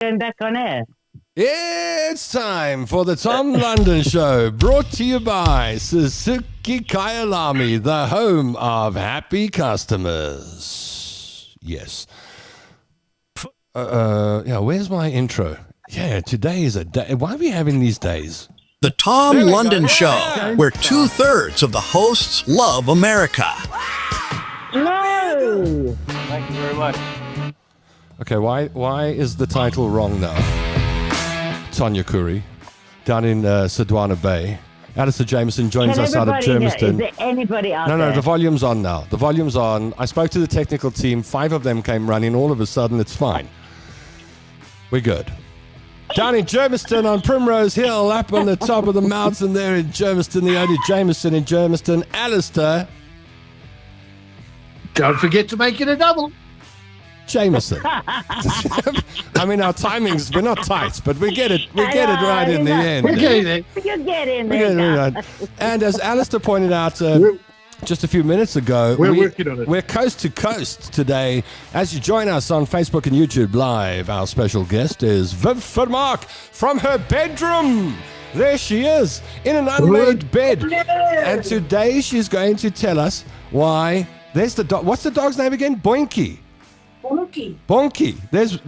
going back on air. It's time for the Tom London Show, brought to you by Suzuki Kyalami, the home of happy customers. Yes. Where's my intro? Yeah, today is a day. Why are we having these days? The Tom London Show, where 2/3 of the hosts love America. No! Thank you very much. Okay, why is the title wrong now? Tanya Curry, down in Sedwana Bay. Alistair Jameson joins us out of Germiston. Is there anybody out there? No, the volume's on now. The volume's on. I spoke to the technical team. 5 of them came running. All of a sudden, it's fine. We're good. Down in Germiston on Primrose Hill, up on the top of the mountain there in Germiston, the only Jameson in Germiston, Alistair Don't forget to make it a double. Jameson. I mean, our timings, we're not tight, but we get it right in the end. We're getting there. You get in We get it there. right. And as Alistair pointed out just a few minutes ago, We're working on it. We're coast to coast today. As you join us on Facebook and YouTube Live, our special guest is Viv Vermaak from her bedroom. There she is, in an unmade bed. And today she's going to tell us why. There's the dog. What's the dog's name again? Boinky. Bonky. There's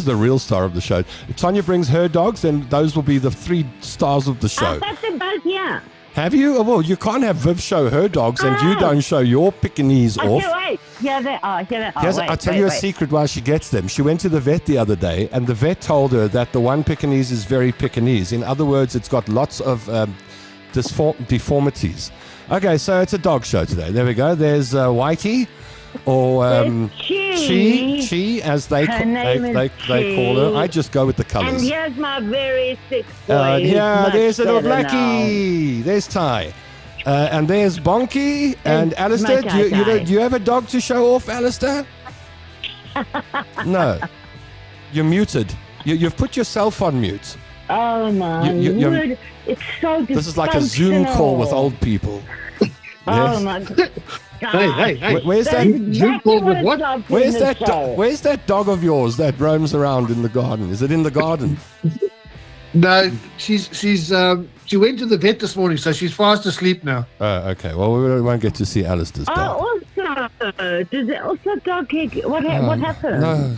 the real star of the show. If Tanya brings her dogs, then those will be the 3 stars of the show. I've got them both here. Have you? Oh, well, you can't have Viv show her dogs and you don't show your Pekingese off. Okay, wait. Here they are. I'll tell you a secret while she gets them. She went to the vet the other day and the vet told her that the one Pekingese is very Pekingese. In other words, it's got lots of deformities. Okay, so it's a dog show today. There we go. There's Whitey, or Chi, as they call her. I just go with the colours. And here's my very sick boy. There's a little Blackie. There's Ty. And there's Bonky. And Alistair, do you have a dog to show off, Alistair? No. You're muted. You've put yourself on mute. Oh my word. It's so dysfunctional. This is like a Zoom call with old people. Yes. Oh my God. Hey. Where's that? Zoom call with what? Where's that dog of yours that roams around in the garden? Is it in the garden? No, she went to the vet this morning, so she's fast asleep now. Oh, okay. Well, we won't get to see Alistair's dog. Also, does it also dog kick? What happened? No.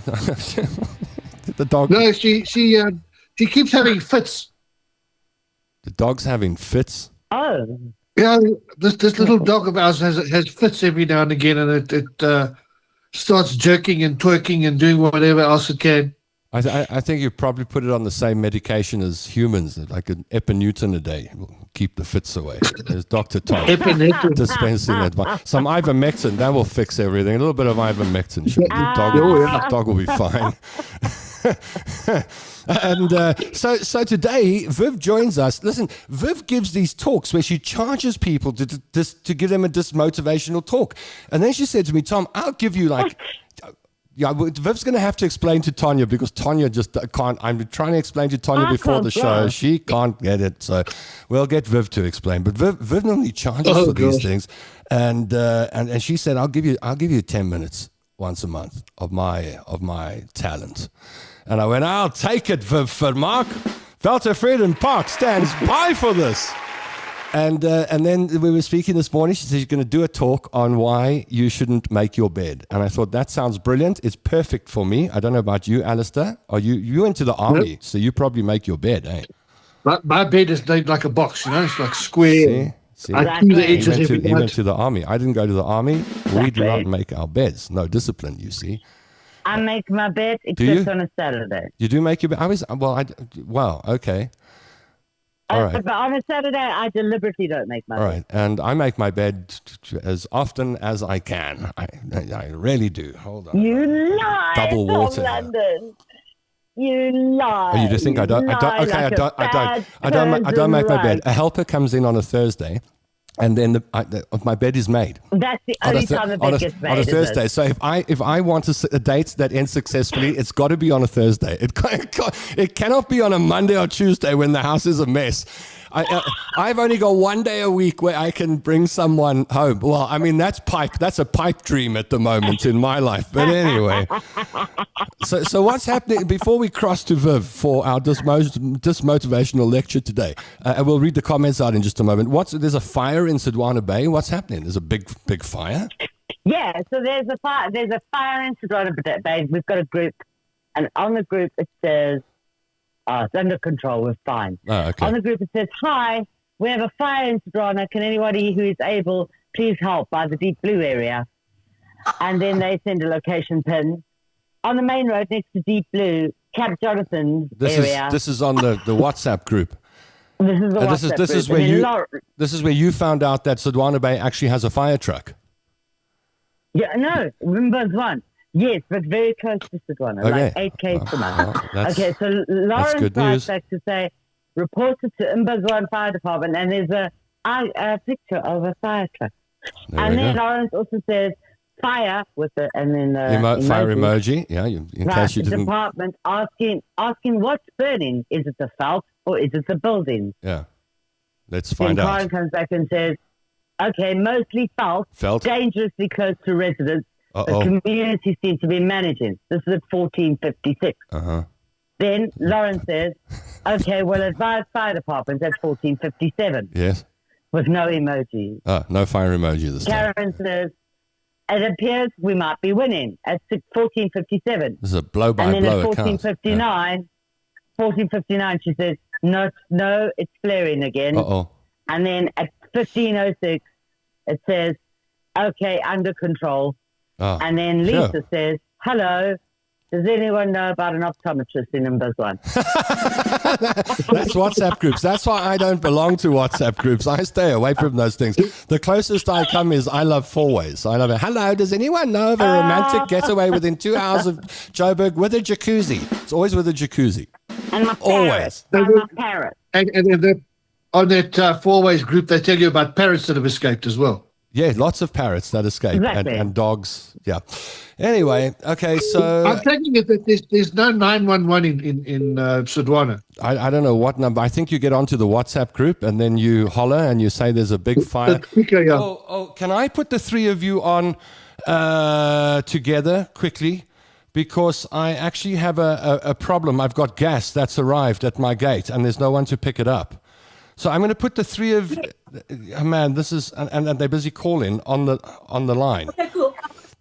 The dog. No, she keeps having fits. The dog's having fits. Oh. Yeah, this little dog of ours has fits every now and again, and it starts jerking and twerking and doing whatever else it can. I think you probably put it on the same medication as humans, like an epineutin a day will keep the fits away. There's Dr. Tom dispensing advice. Some ivermectin, that will fix everything. A little bit of ivermectin. The dog will be fine. And so today, Viv joins us. Listen, Viv gives these talks where she charges people to give them a dismotivational talk. And then she said to me, Tom, I'll give you Viv's going to have to explain to Tanya because Tanya just can't. I'm trying to explain to Tanya before the show. She can't get it. So we'll get Viv to explain. But Viv normally charges for these things. And she said, I'll give you 10 minutes once a month of my talent. And I went, I'll take it, Viv Vermaak. Walter Friedenpark stands by for this. And then we were speaking this morning. She said she's going to do a talk on why you shouldn't make your bed. And I thought, that sounds brilliant. It's perfect for me. I don't know about you, Alistair. You went to the army, so you probably make your bed, eh? My bed is made like a box, it's like square. See? I do the edges every He night. went to the army. I didn't go to the army. We do not make our beds. No discipline, you see. I make my bed except on a Saturday. You do make your bed? Okay. All right. But on a Saturday, I deliberately don't make my bed. All right. And I make my bed as often as I can. I really do. Hold on. You lie, Double water. London. You lie. Oh, you just think I don't make my bed. A helper comes in on a Thursday. And then my bed is made. That's the only time the bed gets made. On a Thursday. So if I want a date that ends successfully, it's got to be on a Thursday. It cannot be on a Monday or Tuesday when the house is a mess. I've only got 1 day a week where I can bring someone home. Well, I mean, that's a pipe dream at the moment in my life. But anyway, so what's happening before we cross to Viv for our dismotivational lecture today? And we'll read the comments out in just a moment. There's a fire in Sodwana Bay. What's happening? There's a big fire? Yeah, so there's a fire in Sodwana Bay. We've got a group, and on the group it says, it's under control, we're fine. Oh, okay. On the group it says, hi, we have a fire in Sodwana. Can anybody who is able please help by the Deep Blue area? And then they send a location pin. On the main road next to Deep Blue, Camp Jonathan's area. This is on the WhatsApp group. This is the WhatsApp this group. is where you found out that Sodwana Bay actually has a fire truck. Yeah, no, Rimba's one. Yes, but very close to Sodwana, like 8 km from us. Okay, so Lawrence writes back to say, reported to Imbazwan Fire Department, and there's a picture of a fire truck. And then Lawrence also says, fire with the, and then fire emoji. Yeah, in case you didn't. Department asking what's burning. Is it the felt or is it the building? Yeah, let's find out. Karen comes back and says, okay, mostly felt, dangerously close to residents. The community seems to be managing. This is at 1456. Then Lawrence says, okay, well, advise fire departments at 1457. Yes. With no emoji. No fire emoji this time. Karen says, it appears we might be winning at 1457. This is a blow-by-blow account. And then at 1459, she says, no, it's flaring again. And then at 1506, it says, okay, under control. And then Lisa says, hello, does anyone know about an optometrist in Mbazwan? That's WhatsApp groups. That's why I don't belong to WhatsApp groups. I stay away from those things. The closest I come is I love four-ways. I love it. Hello, does anyone know of a romantic getaway within 2 hours of Joburg with a jacuzzi? It's always with a jacuzzi. And my parrot. And on that four-ways group, they tell you about parrots that have escaped as well. Yeah, lots of parrots that escape and dogs. Yeah. Anyway, okay, so I'm taking it that there's no 911 in Sodwana. I don't know what number. I think you get onto the WhatsApp group and then you holler and you say there's a big fire. Can I put the three of you on together quickly? Because I actually have a problem. I've got gas that's arrived at my gate and there's no one to pick it up. So I'm going to put the three of this is and they're busy calling on the line. Okay, cool.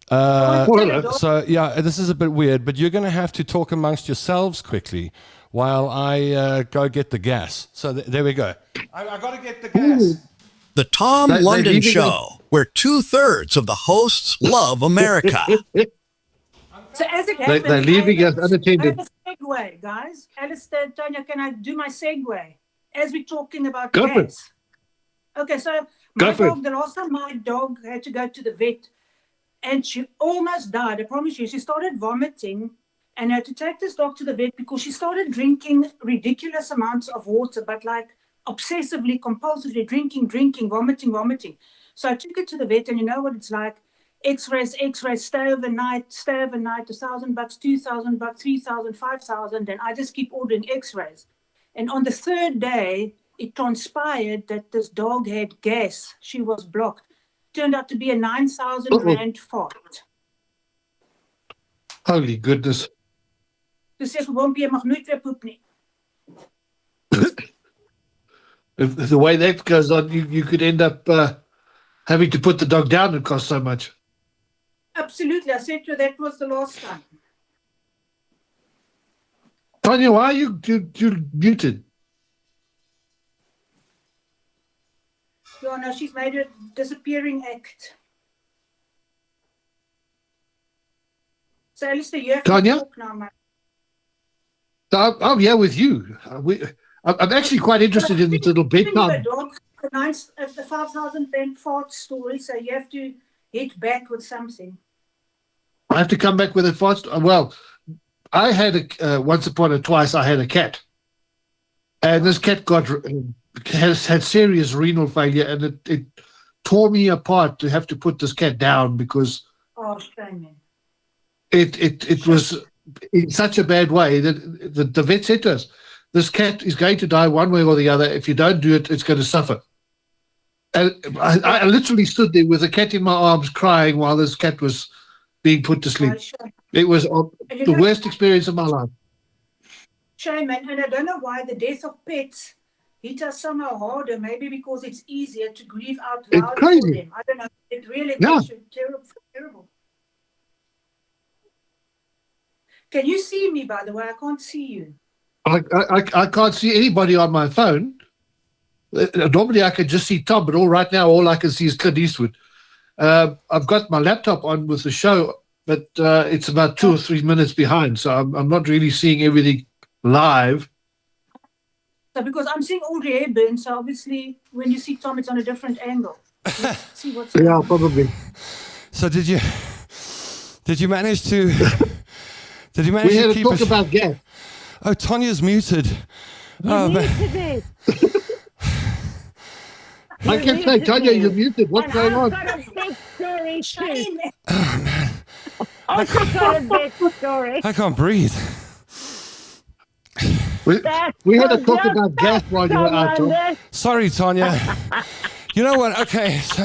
So yeah, this is a bit weird, but you're going to have to talk amongst yourselves quickly while I go get the gas. So there we go. I got to get the gas. The Tom London Show, where 2/3 of the hosts love America. So as it happens, they're leaving us unattended. I have a segue, guys. Alistair, Tanya, can I do my segue? As we're talking about Go for gas. Okay, so the last time my dog had to go to the vet and she almost died. I promise you, she started vomiting and I had to take this dog to the vet because she started drinking ridiculous amounts of water, but like obsessively, compulsively drinking, vomiting. So I took her to the vet and you know what it's like. X-rays, stay overnight, $1,000, $2,000, $3,000, $5,000, and I just keep ordering X-rays. And on the third day, it transpired that this dog had gas. She was blocked. Turned out to be a 9,000 rand fart. Holy goodness. Dus sê Bompie, jy mag nooit weer poep nie. If the way that goes on, you could end up having to put the dog down. It costs so much. Absolutely. I said to her that was the last time. Tanya, why are you muted? Yeah, no, she's made a disappearing act. So, Alistair, you have Tanya? to talk now, mate. I'm here with you. I'm actually quite interested in this little bedtime. It's the 5,000 rand fart story, so you have to hit back with something. I have to come back with a fart. Well, I had once upon a twice. I had a cat, and this cat has had serious renal failure, and it tore me apart to have to put this cat down because it was in such a bad way that the vet said to us, this cat is going to die one way or the other. If you don't do it, it's going to suffer. And I literally stood there with the cat in my arms crying while this cat was being put to sleep. It was the worst experience of my life. Shame, and I don't know why the death of pets hit us somehow harder, maybe because it's easier to grieve out loud it's crazy. For them. I don't know. It really makes you terrible. Can you see me, by the way? I can't see you. I can't see anybody on my phone. Normally I can just see Tom, but right now all I can see is Clint Eastwood. I've got my laptop on with the show, but it's about 2 or 3 minutes behind, so I'm not really seeing everything live. So because I'm seeing all the hair burn, so obviously when you see Tom, it's on a different angle. Let's see what's going on. Probably. So did you manage to we had to talk about gas. Oh, Tanya's muted. You muted it. I can say, Tanya, you're muted. What's going on? I've got a big story too. Oh, man. I've got a big story. I can't breathe. We had to talk about gas while you were out, Tom. Sorry, Tanya. You know what? Okay. So,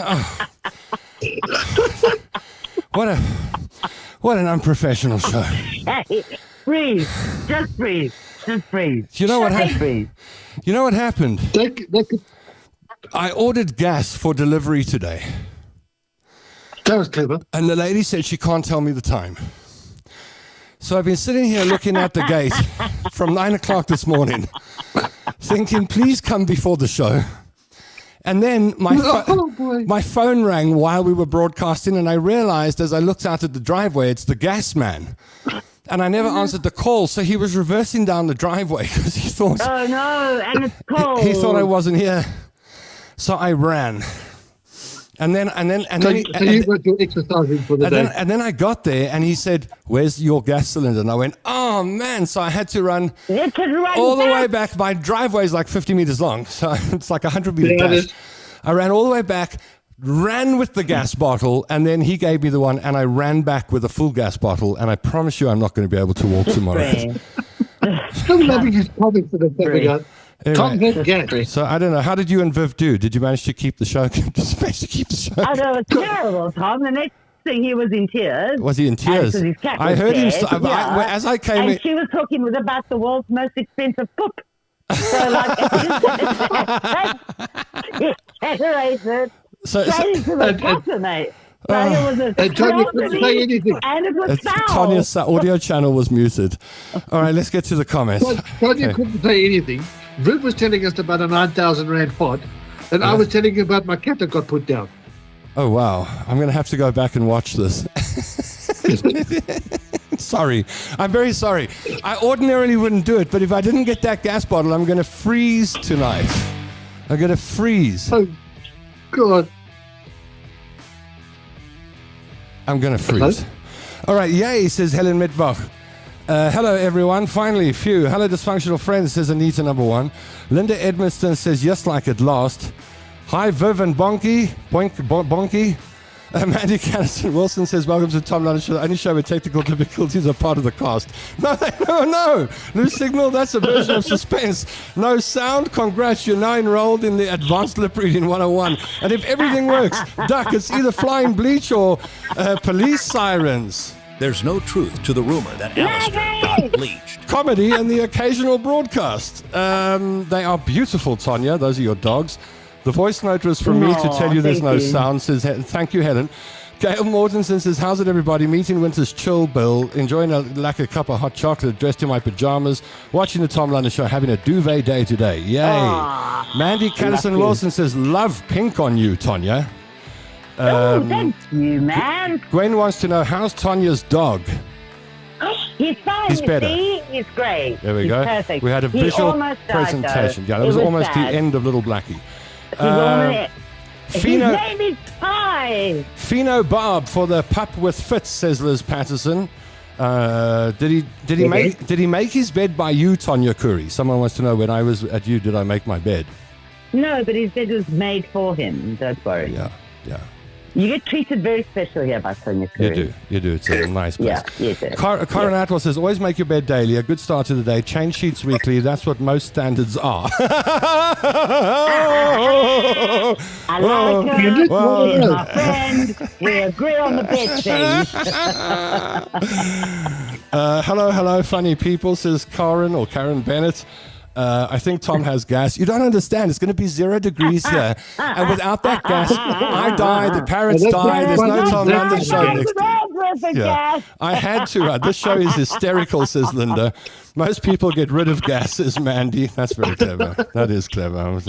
what an unprofessional show. Hey, breathe. Just breathe. Just breathe. You know what happened? You know what happened? I ordered gas for delivery today. That was clever. And the lady said she can't tell me the time. So I've been sitting here looking at the gate from 9 o'clock this morning, thinking, please come before the show. And then my phone rang while we were broadcasting, and I realized as I looked out at the driveway, it's the gas man. And I never answered the call, so he was reversing down the driveway because he thought... Oh, no, and it's cold. He thought I wasn't here. So I ran. And then you got your exercising for the day. And then I got there and he said, "Where's your gas cylinder?" And I went, "Oh man!" So I had to run all the way back. My driveway is like 50 meters long, so it's like 100 meters dash. I ran all the way back, ran with the gas bottle, and then he gave me the one, and I ran back with a full gas bottle. And I promise you, I'm not going to be able to walk tomorrow. Still loving his comments for the anyway, Tom had gas. So I don't know. How did you and Viv do? Did you manage to keep the show? I know, it was terrible, Tom. The next thing, he was in tears. Was he in tears? His cat I was heard dead. him. As I came in, she was talking about the world's most expensive cook. So like, it generated straight into the bottom, mate. So it was and Tanya couldn't say anything. And it was foul. Tanya's audio channel was muted. All right, let's get to the comments. Tanya couldn't say anything. Viv was telling us about a 9,000 rand pot, and I was telling you about my cat that got put down. Oh, wow. I'm going to have to go back and watch this. Sorry. I'm very sorry. I ordinarily wouldn't do it, but if I didn't get that gas bottle, I'm going to freeze tonight. I'm going to freeze. Oh, God. I'm going to freeze. Hello? All right. Yay, says Helen Midbach. Hello, everyone. Finally, phew. Hello, dysfunctional friends, says Anita number 1. Linda Edmiston says, yes, like at last. Hi, Viv and Bonky. Bonky. Mandy Cannison Wilson says, welcome to Tom London Show. The only show where technical difficulties are part of the cast. No. Loose signal, that's a version of suspense. No sound, congrats. You're now enrolled in the Advanced Lip Reading 101. And if everything works, duck, it's either flying bleach or police sirens. There's no truth to the rumor that Alistair got bleached. Comedy and the occasional broadcast. They are beautiful, Tanya. Those are your dogs. The voice note was from me to tell you there's no sound. Says, thank you, Helen. Gail Mortensen says, how's it, everybody? Meeting winter's chill, Bill. Enjoying a cup of hot chocolate, dressed in my pajamas, watching the Tom London Show, having a duvet day today. Yay. Mandy Cannison Wilson says, love pink on you, Tanya. Thank you, man. Gwen wants to know, how's Tanya's dog? He's fine. He's better. He's great. There we go. Perfect. We had a visual presentation. Yeah, that was almost bad. The end of Little Blackie. His name is Pie. Pheno Barb for the pup with fits, says Liz Patterson. Did he make his bed by you, Tanya Curry? Someone wants to know, when I was at you, did I make my bed? No, but his bed was made for him. Don't worry. Yeah. You get treated very special here by Tanya. You do. It's a nice place. Yeah, you do. Karen Atwell says, always make your bed daily. A good start to the day. Change sheets weekly. That's what most standards are. I like her. She's my friend. We agree on the bed thing. Hello, funny people, says Karen Bennett. I think Tom has gas. You don't understand. It's going to be 0 degrees here. And without that gas, I die, the parrots die. There's no Tom London show next week. Yeah. I had to. This show is hysterical, says Linda. Most people get rid of gas, says Mandy. That's very clever. That is clever.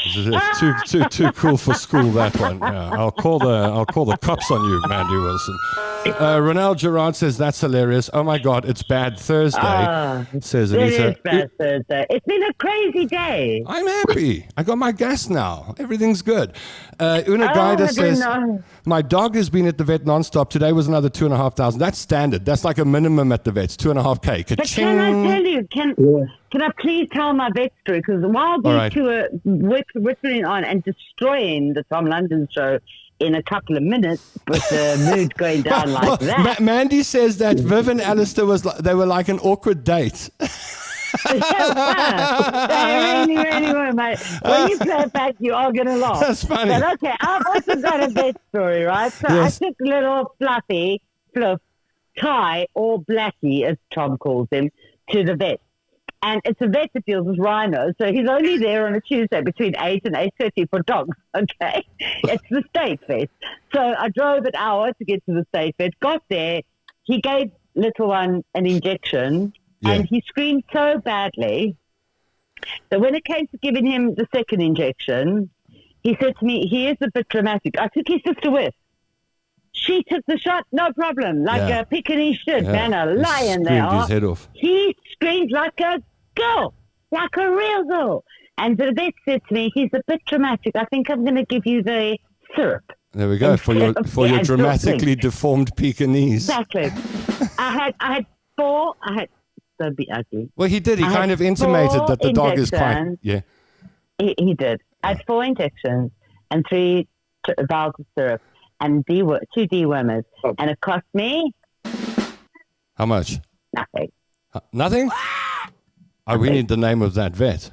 It's too cool for school, that one. Yeah, I'll call the cops on you, Mandy Wilson. Ronald Gerard says that's hilarious. Oh my God, it's bad Thursday. Says Anita. It is bad Thursday. It's been a crazy day. I'm happy. I got my gas now. Everything's good. Una Guida says my dog has been at the vet nonstop. Today was another 2,500. That's standard. That's like a minimum at the vets. 2.5K. But can I tell you? Can I please tell my vet story? Because while these two are whittling on and destroying the Tom London show in a couple of minutes with the mood going down like that. Mandy says that Viv and Alistair they were like an awkward date. They really were, mate. When you play it back, you are going to laugh. That's funny. But okay, I've also got a vet story, right? So yes. I took little Fluff, Ty, or Blackie, as Tom calls him, to the vet. And it's a vet that deals with rhinos, so he's only there on a Tuesday between 8 and 8:30 for dogs, okay? It's the state vet. So I drove an hour to get to the state vet, got there, he gave little one an injection, and he screamed so badly that when it came to giving him the second injection, he said to me, he is a bit dramatic. I took his sister with. She took the shot, no problem, like a Pekingese should, man, a lion there. Screamed his head off. He screamed like a girl, like a real girl. And the vet said to me, he's a bit dramatic. I think I'm going to give you the syrup. There we go, for your dramatically deformed Pekingese. Exactly. I had four, don't be ugly. Well, he did. He kind of intimated that the dog is quite, He did. I had 4 injections and 3 vials of syrup. And 2 dewormers. And it cost me... How much? Nothing. Nothing? We need the name of that vet.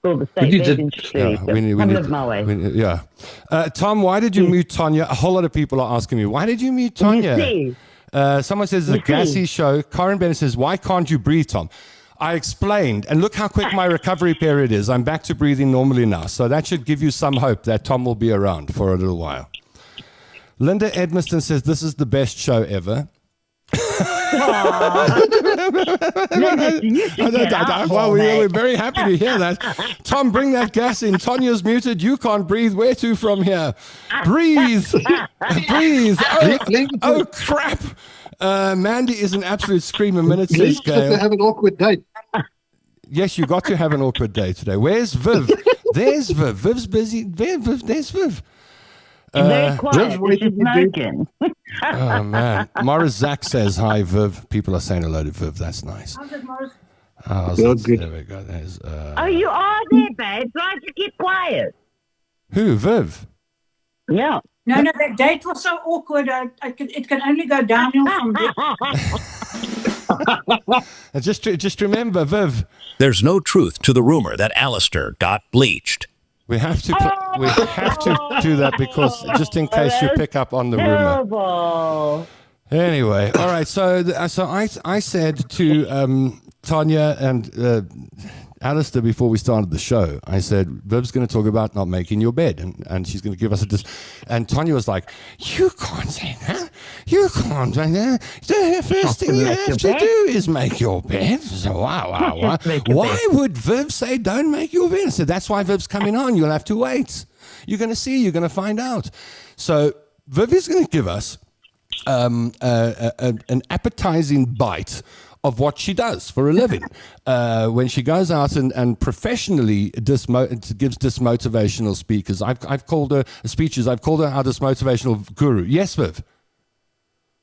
Well, the state vet in Shrewsbury. We need my way. Tom, why did you mute Tanya? A whole lot of people are asking me, why did you mute Tanya? Someone says it's a gassy show. Karen Bennett says, why can't you breathe, Tom? I explained, and look how quick my recovery period is. I'm back to breathing normally now. So that should give you some hope that Tom will be around for a little while. Linda Edmiston says, this is the best show ever. Well, we're very happy to hear that. Tom, bring that gas in. Tanya's muted. You can't breathe. Where to from here? Breathe. Breathe. Oh, crap. Mandy is an absolute screamer. Minute says Gail. To have an awkward date. Yes, you got to have an awkward day today. Where's Viv? There's Viv. Viv's busy. There's Viv. Very quiet. She's smoking. Oh, man. Morris Zach says, hi, Viv. People are saying hello to Viv. That's nice. How's it, Morris? Good. There we go. There's, you are there, babe. Try to keep quiet. Who, Viv? Yeah. No, that date was so awkward. It can only go downhill from there. Just remember, Viv. There's no truth to the rumor that Alistair got bleached. We have to do that because just in case you pick up on the rumor. Anyway, all right. So I said to Tanya and Alistair before we started the show, I said, Viv's going to talk about not making your bed, and she's going to give us and Tanya was like, you can't say that. You can't say that. The first thing you have to do is make your bed. So, wow. Why would Viv say don't make your bed? I said, that's why Viv's coming on. You'll have to wait. You're going to see. You're going to find out. So Viv is going to give us an appetizing bite of what she does for a living when she goes out and professionally gives dismotivational speakers. I've called her speeches. I've called her our dismotivational guru. Yes, Viv.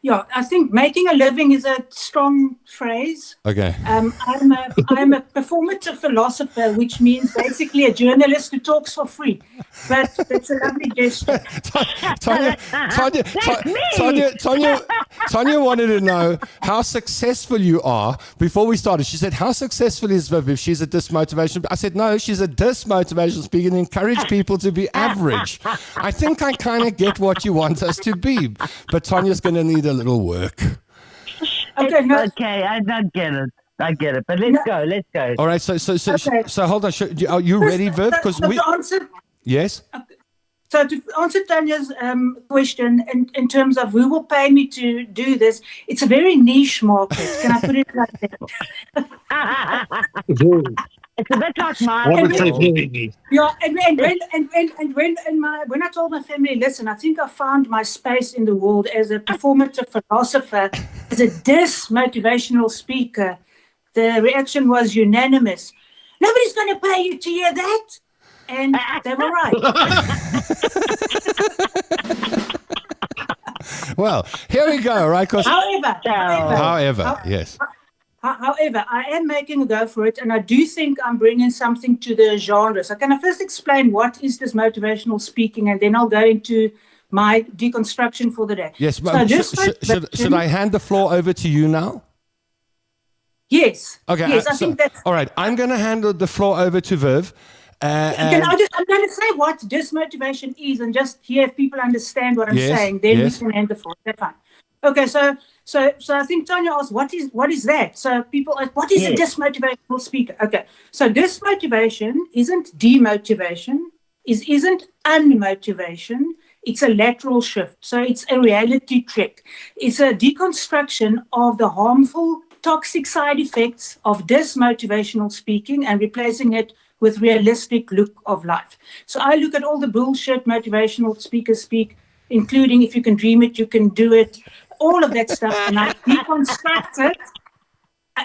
Yeah, I think making a living is a strong phrase. Okay. I'm a performative philosopher, which means basically a journalist who talks for free. But that's a lovely gesture. Tanya wanted to know how successful you are before we started. She said, how successful is Viv if she's a DISmotivational? I said, no, she's a DISmotivational speaker and encourage people to be average. I think I kind of get what you want us to be, but Tanya's going to need a little work. Okay, I get it. I get it. But let's go. All right, so hold on. Are you ready, Viv? Yes? So to answer Tanya's question in terms of who will pay me to do this, it's a very niche market. Can I put it like that? It's a bit like mine. Yeah, and when I told my family, listen, I think I found my space in the world as a performative philosopher, as a DISmotivational speaker, the reaction was unanimous. Nobody's going to pay you to hear that. And they were right. Well, here we go, right? However, yes. However, I am making a go for it, and I do think I'm bringing something to the genre. So can I first explain what is this motivational speaking, and then I'll go into my deconstruction for the day. Yes, should I hand the floor over to you now? Yes. Okay. Yes, I think that's... All right, I'm going to hand the floor over to Viv. I'm going to say what DISmotivation is, and just hear if people understand what I'm saying. Then we can hand the floor. That's fine. Okay, so I think Tanya asked, what is that? So people ask, what is a DISmotivational speaker? Okay, so DISmotivation isn't demotivation, isn't unmotivation. It's a lateral shift. So it's a reality check. It's a deconstruction of the harmful, toxic side effects of DISmotivational speaking and replacing it with realistic look of life. So I look at all the bullshit motivational speakers speak, including if you can dream it, you can do it, all of that stuff, and I deconstruct it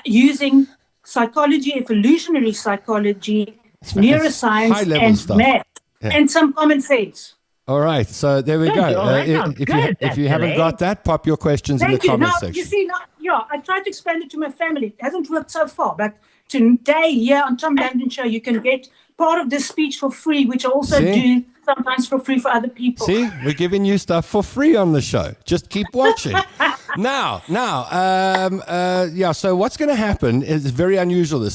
using psychology, evolutionary psychology, neuroscience, and math, and some common sense. All right, so there we go. If you haven't got that, pop your questions in the comment section. You see, I tried to explain it to my family. It hasn't worked so far, but today, here on Tom Landon Show, you can get part of this speech for free, which I also do sometimes for free for other people. See, we're giving you stuff for free on the show. Just keep watching. Now, so what's going to happen is very unusual.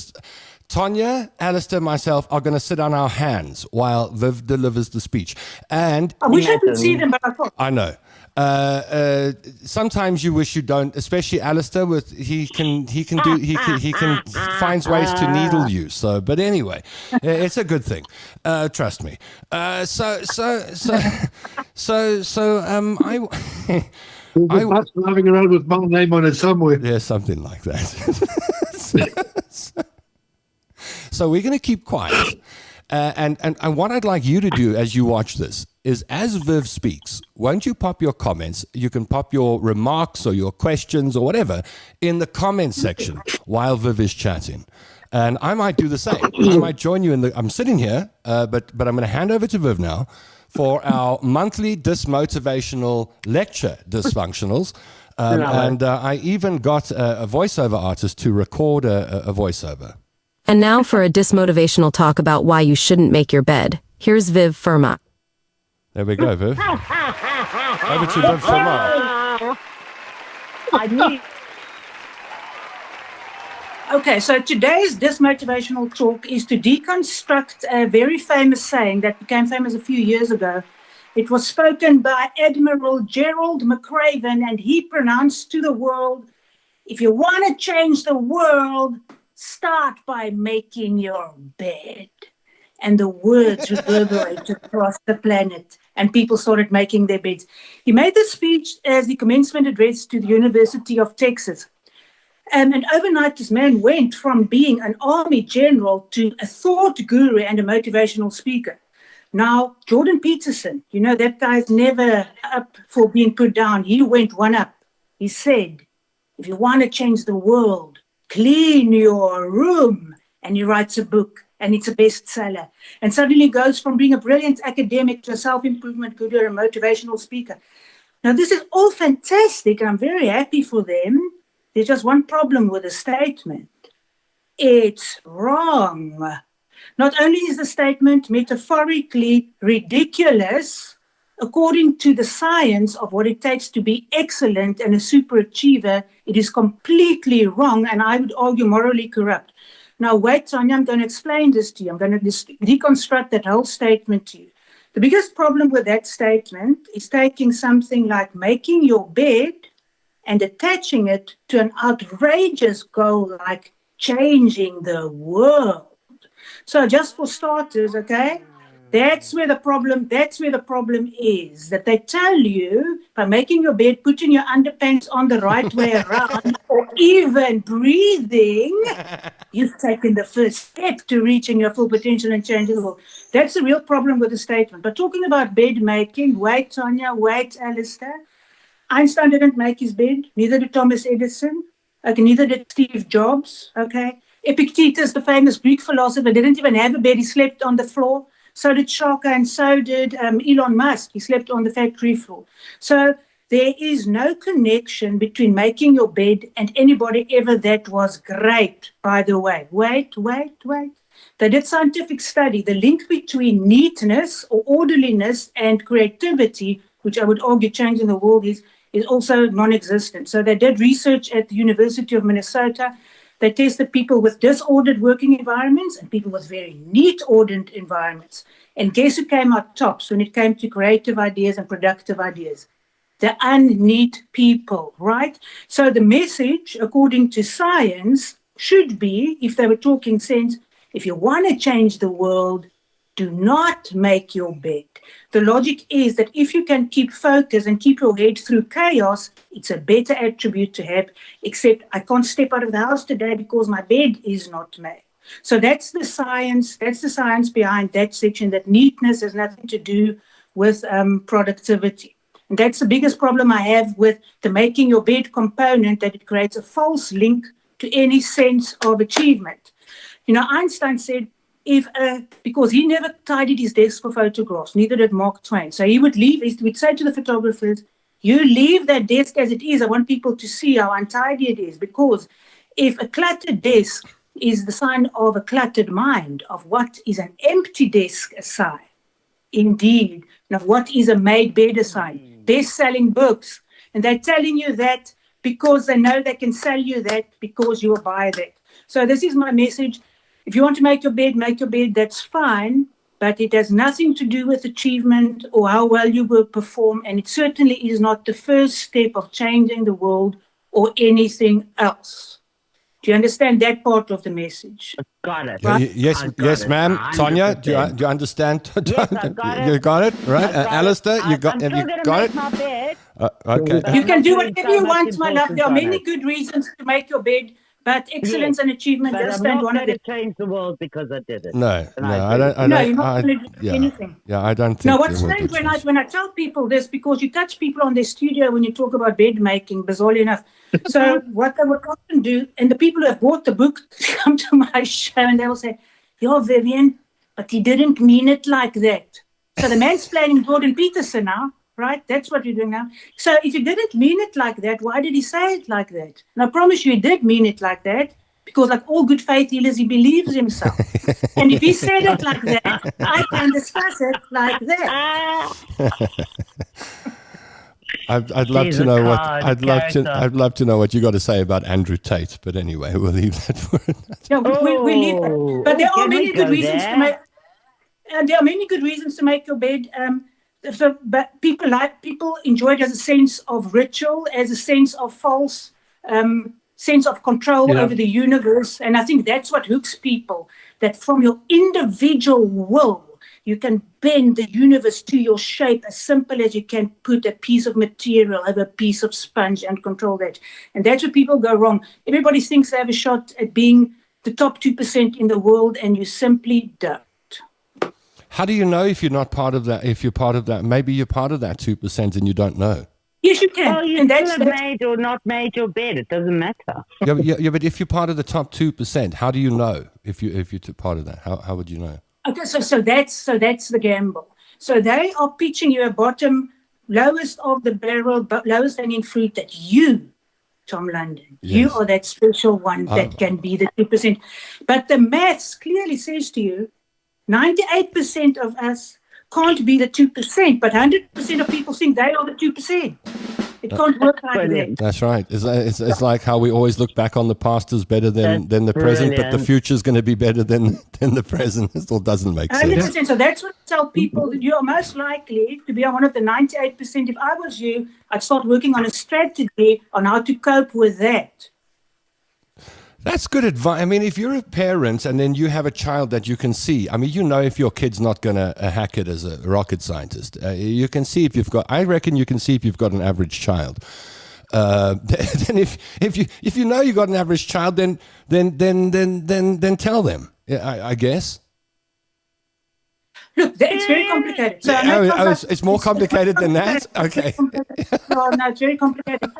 Tanya, Alistair, myself are going to sit on our hands while Viv delivers the speech. And I wish I could see them, but I can't. I know. Sometimes you wish you don't, especially Alistair. He finds ways to needle you. So, but anyway, it's a good thing. Trust me. I driving around with my name on it somewhere. Yeah, something like that. So we're going to keep quiet. And what I'd like you to do as you watch this is, as Viv speaks, won't you pop your comments? You can pop your remarks or your questions or whatever in the comments section while Viv is chatting. And I might do the same. I might join you I'm sitting here, but I'm going to hand over to Viv now for our monthly DISmotivational lecture, Dysfunctionals. And I even got a voiceover artist to record a voiceover. And now for a DISmotivational talk about why you shouldn't make your bed. Here's Viv Vermaak. There we go, Viv. Over to Viv Vermaak. Okay, so today's DISmotivational talk is to deconstruct a very famous saying that became famous a few years ago. It was spoken by Admiral Gerald McRaven, and he pronounced to the world, if you want to change the world, start by making your bed. And the words reverberated across the planet, and people started making their beds. He made this speech as the commencement address to the University of Texas. And overnight, this man went from being an army general to a thought guru and a motivational speaker. Now, Jordan Peterson, that guy's never up for being put down. He went one up. He said, if you want to change the world, clean your room. And he writes a book, and it's a bestseller. And suddenly goes from being a brilliant academic to a self-improvement guru and a motivational speaker. Now, this is all fantastic, and I'm very happy for them. There's just one problem with the statement. It's wrong. Not only is the statement metaphorically ridiculous, according to the science of what it takes to be excellent and a superachiever, it is completely wrong, and I would argue morally corrupt. Now, wait, Tanya, I'm going to explain this to you. I'm going to deconstruct that whole statement to you. The biggest problem with that statement is taking something like making your bed and attaching it to an outrageous goal like changing the world. So just for starters, okay, that's where the problem is, that they tell you by making your bed, putting your underpants on the right way around, or even breathing, you've taken the first step to reaching your full potential and changing the world. That's the real problem with the statement. But talking about bed making, wait, Tanya, wait, Alistair. Einstein didn't make his bed, neither did Thomas Edison, okay, neither did Steve Jobs, okay. Epictetus, the famous Greek philosopher, didn't even have a bed, he slept on the floor. So did Shaka, and so did Elon Musk. He slept on the factory floor. So there is no connection between making your bed and anybody ever that was great, by the way. Wait. They did scientific study. The link between neatness or orderliness and creativity, which I would argue changing the world is also non-existent. So they did research at the University of Minnesota. They tested people with disordered working environments and people with very neat, ordered environments. And guess who came out tops when it came to creative ideas and productive ideas? The unneat people, right? So the message, according to science, should be, if they were talking sense, if you want to change the world, do not make your bed. The logic is that if you can keep focus and keep your head through chaos, it's a better attribute to have, except I can't step out of the house today because my bed is not made. So that's the science behind that section, that neatness has nothing to do with productivity. And that's the biggest problem I have with the making your bed component, that it creates a false link to any sense of achievement. You know, Einstein said, because he never tidied his desk for photographs, neither did Mark Twain. So he would say to the photographers, you leave that desk as it is. I want people to see how untidy it is. Because if a cluttered desk is the sign of a cluttered mind, of what is an empty desk a sign, indeed, and of what is a made bed a sign, best-selling books. And they're telling you that because they know they can sell you that because you will buy that. So this is my message. If you want to make your bed, that's fine, but it has nothing to do with achievement or how well you will perform, and it certainly is not the first step of changing the world or anything else. Do you understand that part of the message? Got it. Right? Yes, ma'am. 100%. Tanya, do you understand? Yes, I got it. You got it, right? Alistair, you got it? My bed. Okay. You can do whatever you want, my love. There are many good reasons to make your bed. But excellence and achievement just stand one of them. I'm not going to change the world because I did it. No, I don't. You're not going to do anything. Yeah, I don't think. Now, what's strange when I tell people this, because you touch people on their studio when you talk about bed making, bizarrely enough. So what they would often do, and the people who have bought the book come to my show and they will say, "Yo, Vivian, but he didn't mean it like that." So the mansplaining Jordan Peterson now. Right? That's what you're doing now. So if he didn't mean it like that, why did he say it like that? And I promise you he did mean it like that, because like all good faith healers, he believes himself. And if he said it like that, I can discuss it like that. I'd love to know what I'd love to know what you got to say about Andrew Tate, but anyway, we'll leave that for another. We leave that. But there are many good reasons to make. There are many good reasons to make your bed. But people enjoy it as a sense of ritual, as a sense of false sense of control over the universe. And I think that's what hooks people, that from your individual will, you can bend the universe to your shape as simple as you can put a piece of material over a piece of sponge and control that. And that's where people go wrong. Everybody thinks they have a shot at being the top 2% in the world, and you simply don't. How do you know if you're not part of that? If you're part of that, maybe you're part of that 2% and you don't know. Yes, you can. Well, you still have made or not made your bed. It doesn't matter. Yeah, but if you're part of the top 2%, how do you know if you're part of that? How would you know? Okay, so that's the gamble. So they are pitching you a bottom lowest of the barrel, but lowest hanging fruit that you, Tom London, you are that special one that can be the 2%. But the maths clearly says to you, 98% of us can't be the 2%, but 100% of people think they are the 2%. It can't work like that. That's right. It's like how we always look back on the past as better than the present, but the future is going to be better than the present. It still doesn't make sense. 100%. So that's what I tell people, that you are most likely to be one of the 98%. If I was you, I'd start working on a strategy on how to cope with that. That's good advice. I mean, if you're a parent and then you have a child that you can see, I mean, you know if your kid's not going to hack it as a rocket scientist. You can see if you've got, I reckon you can see if you've got an average child. Then if you know you've got an average child, then tell them, I guess. Look, it's very complicated. So it's more complicated than that? Okay. No, it's very complicated.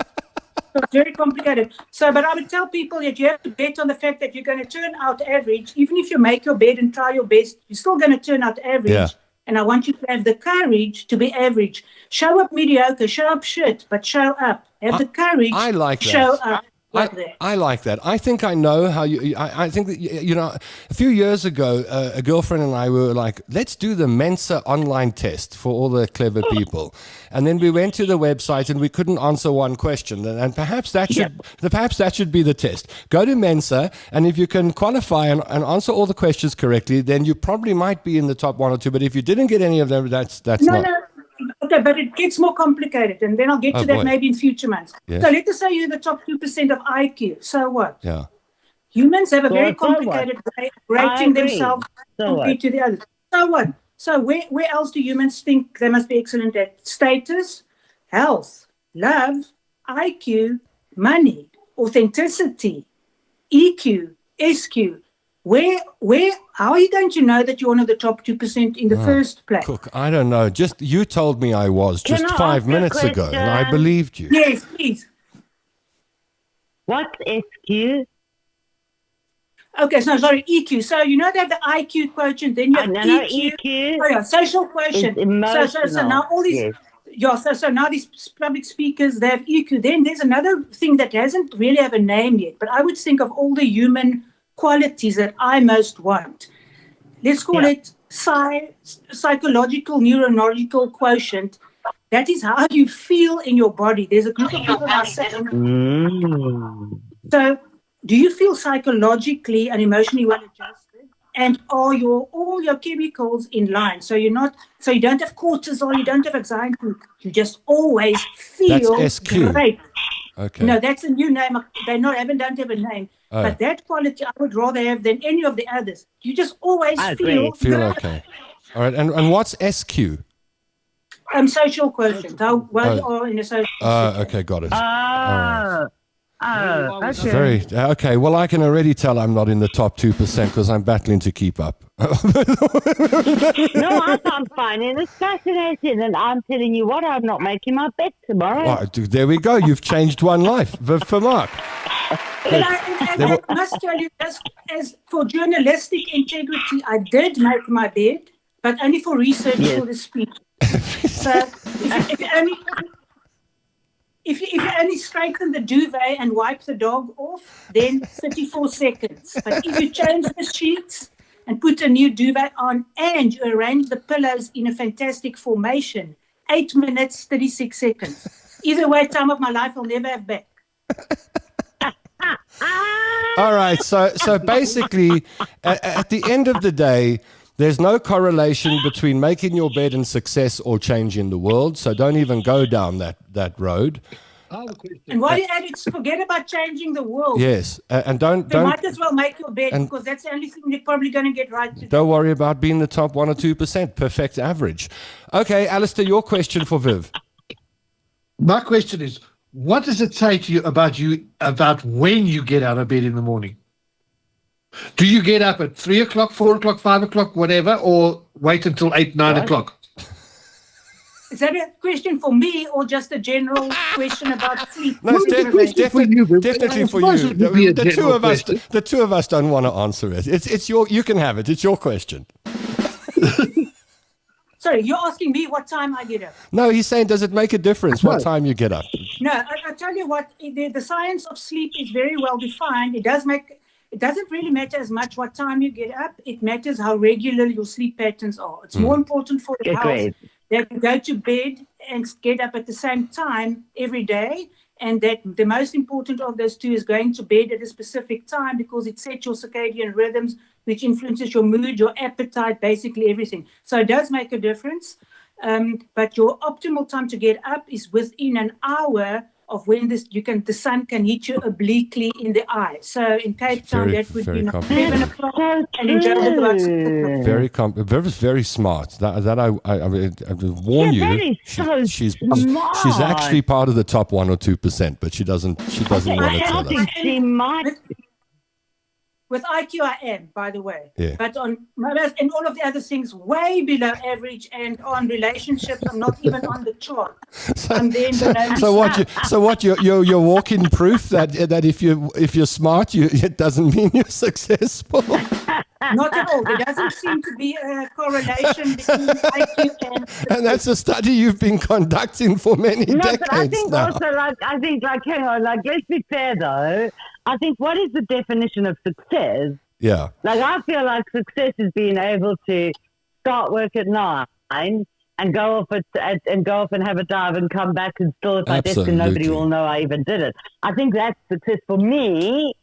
It's very complicated. So, but I would tell people that you have to bet on the fact that you're going to turn out average. Even if you make your bed and try your best, you're still going to turn out average. Yeah. And I want you to have the courage to be average. Show up mediocre, show up shit, but show up. Have the courage to show up. I like that. I think I know how you. I think that you know. A few years ago, a girlfriend and I were like, "Let's do the Mensa online test for all the clever people." And then we went to the website and we couldn't answer one question. And perhaps that should be the test. Go to Mensa, and if you can qualify and answer all the questions correctly, then you probably might be in the top 1 or 2. But if you didn't get any of them, that's not. No. Okay, but it gets more complicated, and then I'll get to that maybe in future months. Yes. So let us say you're the top 2% of IQ. So what? Yeah. Humans have a very complicated way of rating themselves compared to the others. So what? So where else do humans think they must be excellent at? Status, health, love, IQ, money, authenticity, EQ, SQ. How are you going to know that you're one of the top 2% in the first place? Cook, I don't know. Just you told me I was just 5 minutes ago, and I believed you. Yes, please. What's SQ? Okay, so sorry, EQ. So you know they have the IQ quotient, then you have EQ. Oh yeah, social quotient. So now all these. Yes. So now these public speakers, they have EQ. Then there's another thing that doesn't really have a name yet, but I would think of all the human qualities that I most want. Let's call it psychological neurological quotient. That is how you feel in your body. There's a group of people that are saying, so do you feel psychologically and emotionally well adjusted? And are all your chemicals in line? So you don't have cortisol, you don't have anxiety, you just always feel great. Okay. No, that's a new name. They don't have a name. But that quality I would rather have than any of the others. You just always feel okay. All right. And what's SQ? Social quotient. How well you are in a social situation. Okay, got it. Okay. Very okay. Well, I can already tell I'm not in the top 2% because I'm battling to keep up. No, I'm fine, and it's fascinating. And I'm telling you what, I'm not making my bed tomorrow. Well, there we go. You've changed one life, Viv Vermaak. And I must tell you, as for journalistic integrity, I did make my bed, but only for research for the speech. So if you only straighten the duvet and wipe the dog off, then 34 seconds. But if you change the sheets and put a new duvet on and you arrange the pillows in a fantastic formation, 8 minutes, 36 seconds. Either way, time of my life I'll never have back. All right. So basically, at the end of the day, there's no correlation between making your bed and success or changing the world. So don't even go down that road. And while you're at it, forget about changing the world. Yes, and don't. You might as well make your bed because that's the only thing you're probably going to get right today. Don't worry about being the top 1 or 2%, perfect average. Okay, Alistair, your question for Viv. My question is, what does it say to you about when you get out of bed in the morning? Do you get up at 3 o'clock, 4 o'clock, 5 o'clock, whatever, or wait until 8, 9 o'clock? Is that a question for me or just a general question about sleep? No, it's definitely for you. The two of us don't want to answer it. It's your. You can have it. It's your question. Sorry, you're asking me what time I get up. No, he's saying, does it make a difference what time you get up? No, I tell you what, the science of sleep is very well defined. It doesn't really matter as much what time you get up. It matters how regular your sleep patterns are. It's more important for the health that you go to bed and get up at the same time every day. And that the most important of those two is going to bed at a specific time, because it sets your circadian rhythms, which influences your mood, your appetite, basically everything. So it does make a difference. But your optimal time to get up is within an hour of when the sun can hit you obliquely in the eye. So in Cape Town, that would be 7 o'clock, and in Joburg about 6 o'clock. Viv is very smart. That I warn you. She's actually part of the top 1 or 2%, but she doesn't want to tell us. She might. With IQ, I am, by the way. Yeah. But on and all of the other things, way below average. And on relationships, I'm not even on the chart. So what? You're walking proof that if you're smart, it doesn't mean you're successful. Not at all. There doesn't seem to be a correlation between IQ and that's a study you've been conducting for many decades but I think now. also, hang on, let's be fair though. I think, what is the definition of success? Yeah. I feel like success is being able to start work at 9 and go off and have a dive and come back and still at my desk and nobody will know I even did it. I think that's success for me.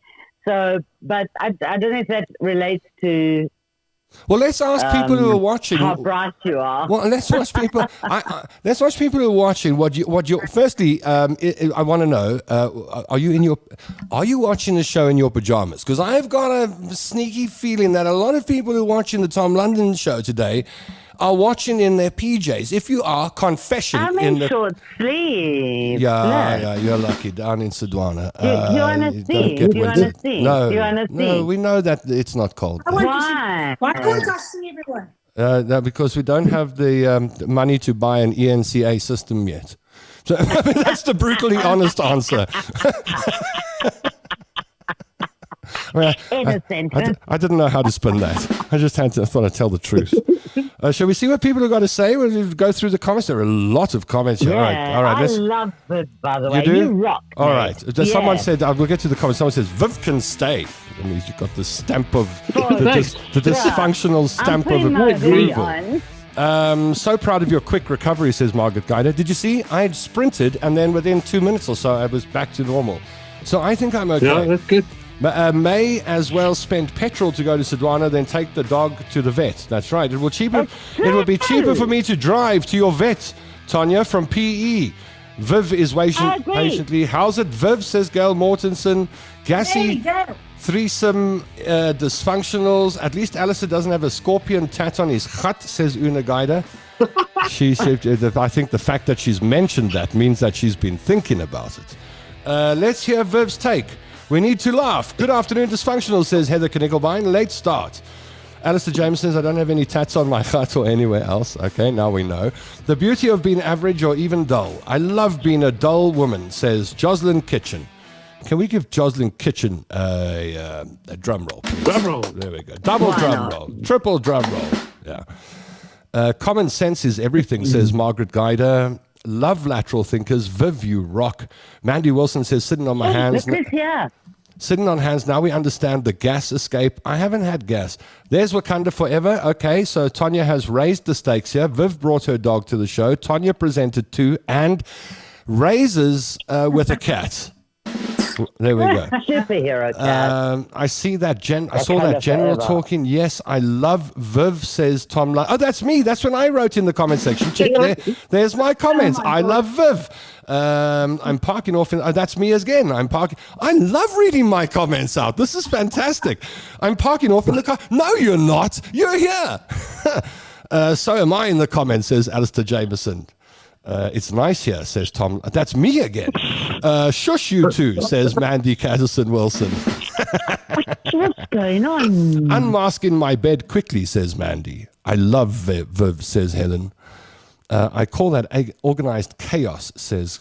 So, but I don't know if that relates to. Well, let's ask people who are watching how bright you are. Well, let's watch people. Let's watch people who are watching. Firstly, I want to know: are you watching the show in your pajamas? Because I've got a sneaky feeling that a lot of people who are watching the Tom London show today are watching in their PJs. If you are, confession. I'm in short sleeves. Yeah, you're lucky down in Sudwana. You want to see? Do you want to see? No, we know that it's not cold. Why can't I see everyone? No, because we don't have the money to buy an ENCA system yet. So that's the brutally honest answer. Innocent. I didn't know how to spin that. I thought I'd tell the truth. Shall we see what people have got to say? We'll go through the comments. There are a lot of comments here. Yeah, all right. I love it, by the way. You do? You rock. All right. Someone said, we'll get to the comments. Someone says, Viv can stay. That means you've got the stamp of, the dysfunctional stamp of approval. So proud of your quick recovery, says Margate Guy. Did you see? I had sprinted, and then within 2 minutes or so, I was back to normal. So I think I'm okay. Yeah, that's good. May as well spend petrol to go to Sudwana, then take the dog to the vet. That's right. It will be cheaper for me to drive to your vet, Tanya, from PE. Viv is waiting patiently. How's it, Viv, says Gail Mortensen. Gassy, threesome dysfunctionals. At least Alistair doesn't have a scorpion tat on his gat, says Una Gaida. She said that I think the fact that she's mentioned that means that she's been thinking about it. Let's hear Viv's take. We need to laugh. Good afternoon, dysfunctional, says Heather Knickelbein. Late start. Alistair James says, I don't have any tats on my hut or anywhere else. Okay, now we know. The beauty of being average or even dull. I love being a dull woman, says Jocelyn Kitchen. Can we give Jocelyn Kitchen a drum roll, please? Drum roll. There we go. Double drum roll. Triple drum roll. Yeah. Common sense is everything, says Margaret Guider. Love lateral thinkers. Viv, you rock. Mandy Wilson says, sitting on my hands. Sitting on hands. Now we understand the gas escape. I haven't had gas. There's Wakanda forever. Okay, so Tanya has raised the stakes here. Viv brought her dog to the show. Tanya presented two and raises with a cat. There we go. Superhero cat. I see that. I saw that general talking. Yes, I love Viv, says Tom. Oh, that's me. That's when I wrote in the comment section. Check there. There's my comments. I love Viv. I'm parking off. That's me again. I'm parking. I love reading my comments out. This is fantastic. I'm parking off in the car. No, you're not. You're here. So am I in the comments, says Alistair Jameson. It's nice here, says Tom. That's me again. Shush you two, says Mandy Catterson Wilson. What's going on? Unmask in my bed quickly, says Mandy. I love Viv, says Helen. I call that organized chaos, says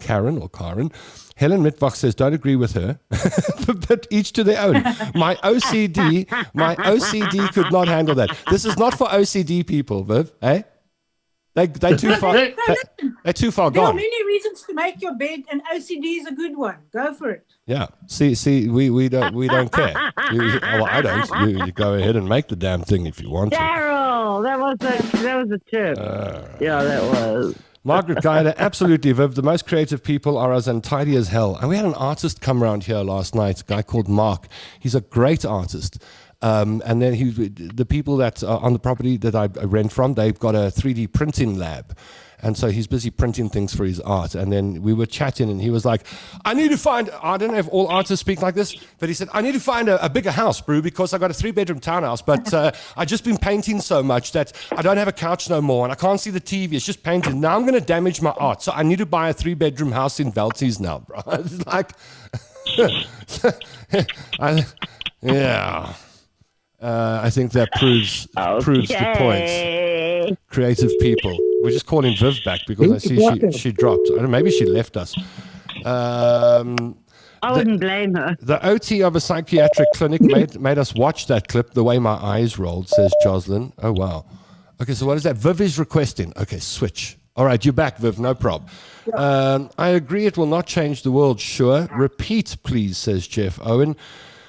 Karen. Helen Mittwoch says, don't agree with her, but each to their own. My OCD could not handle that. This is not for OCD people, Viv, eh? They're too far. They're too far There are gone. many reasons to make your bed, and OCD is a good one. Go for it. Yeah. See, we don't care. Well, I don't. You go ahead and make the damn thing if you want to. Daryl, that was a tip. Yeah, that was. Margate Guy, absolutely, Viv. The most creative people are as untidy as hell. And we had an artist come around here last night, a guy called Mark. He's a great artist. And then the people that are on the property that I rent from, they've got a 3D printing lab. And so he's busy printing things for his art. And then we were chatting, and he was like, I need to find, I don't know if all artists speak like this, but he said, I need to find a bigger house, Brew, because I got a 3-bedroom townhouse, but I've just been painting so much that I don't have a couch no more, and I can't see the TV. It's just painted. Now I'm going to damage my art. So I need to buy a 3-bedroom house in Velties now, bro. It's like, yeah. I think that proves the point. Creative people. We're just calling Viv back because I see she dropped. I don't know, maybe she left us. I wouldn't blame her. The OT of a psychiatric clinic made us watch that clip the way my eyes rolled, says Jocelyn. Oh, wow. Okay, so what is that? Viv is requesting. Okay, switch. All right, you're back, Viv. No problem. I agree it will not change the world, sure. Repeat, please, says Jeff Owen.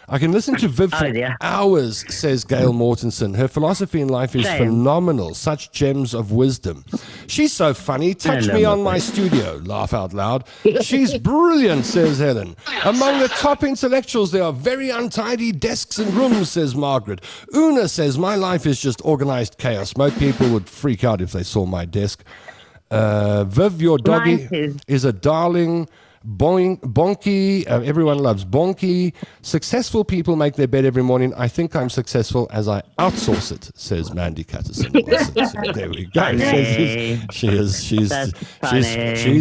I can listen to Viv for hours, says Gail Mortensen. Her philosophy in life is phenomenal. Such gems of wisdom. She's so funny. Touch me on my studio. Laugh out loud. She's brilliant, says Helen. Among the top intellectuals, there are very untidy desks and rooms, says Margaret. Una says, my life is just organized chaos. Most people would freak out if they saw my desk. Viv, your doggy is a darling. Bonky, everyone loves Bonky. Successful people make their bed every morning. I think I'm successful as I outsource it, says Mandy Catterson. There we go. She's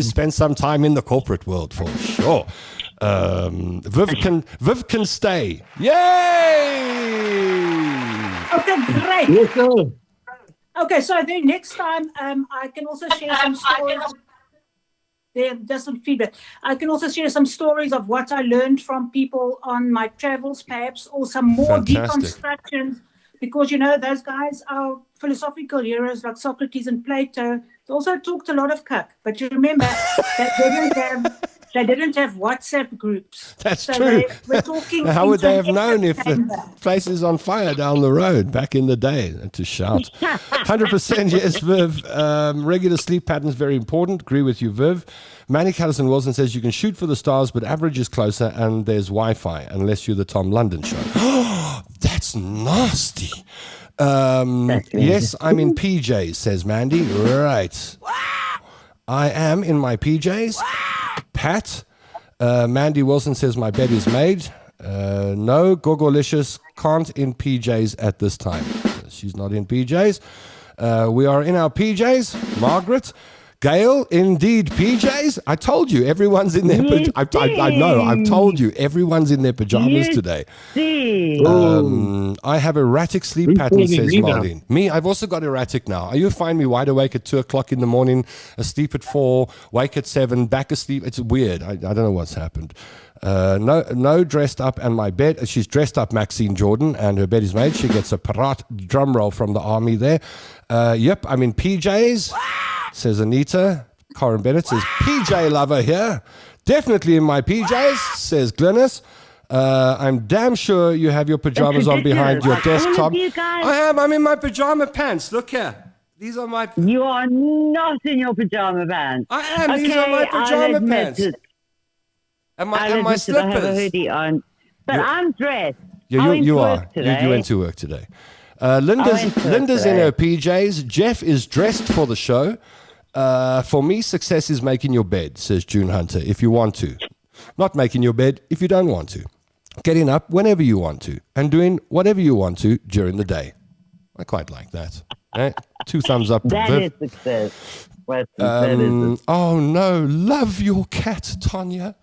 spent some time in the corporate world for sure. Viv can stay. Yay! Okay, great. Yes, sir. Okay, so then next time I can also share some stories. There's some feedback. I can also share some stories of what I learned from people on my travels, perhaps, or some more deconstructions, because, those guys are philosophical heroes like Socrates and Plato. They also talked a lot of cuck, but you remember that they didn't have WhatsApp groups. That's true. We're talking. How would they have known if the place is on fire down the road back in the day to shout? 100% yes, Viv. Regular sleep pattern is very important. Agree with you, Viv. Manny Callison Wilson says you can shoot for the stars, but average is closer and there's Wi-Fi, unless you're the Tom London show. That's nasty. Yes, I'm in PJs, says Mandy. Right. I am in my PJs. Pat. Mandy Wilson says my bed is made. No, Gogolicious can't in PJs at this time. She's not in PJs. We are in our PJs. Margaret. Gail, indeed, PJs. I told you, everyone's in their I know, I've told you, everyone's in their pajamas today. I have erratic sleep pattern, says Marlene. Me, I've also got erratic now. You find me wide awake at 2 o'clock in the morning, asleep at 4, wake at 7, back asleep. It's weird. I don't know what's happened. No dressed up, and my bed. She's dressed up, Maxine Jordan, and her bed is made. She gets a parat drum roll from the army there. Yep, I'm in PJs, says Anita. Corin Bennett says PJ lover here. Definitely in my PJs, says Glynis. I'm damn sure you have your pajamas on behind your desktop. I am. I'm in my pajama pants. Look here. These are my. You are not in your pajama pants. I am. Okay, these are my pajama pants. And my slippers. I have a hoodie on, but I'm dressed. Yeah, you are. You went to work today. Linda's in her PJs. Jeff is dressed for the show. For me, success is making your bed, says June Hunter, if you want to. Not making your bed if you don't want to. Getting up whenever you want to and doing whatever you want to during the day. I quite like that. 2 thumbs up. That is success. Oh no, love your cat, Tanya.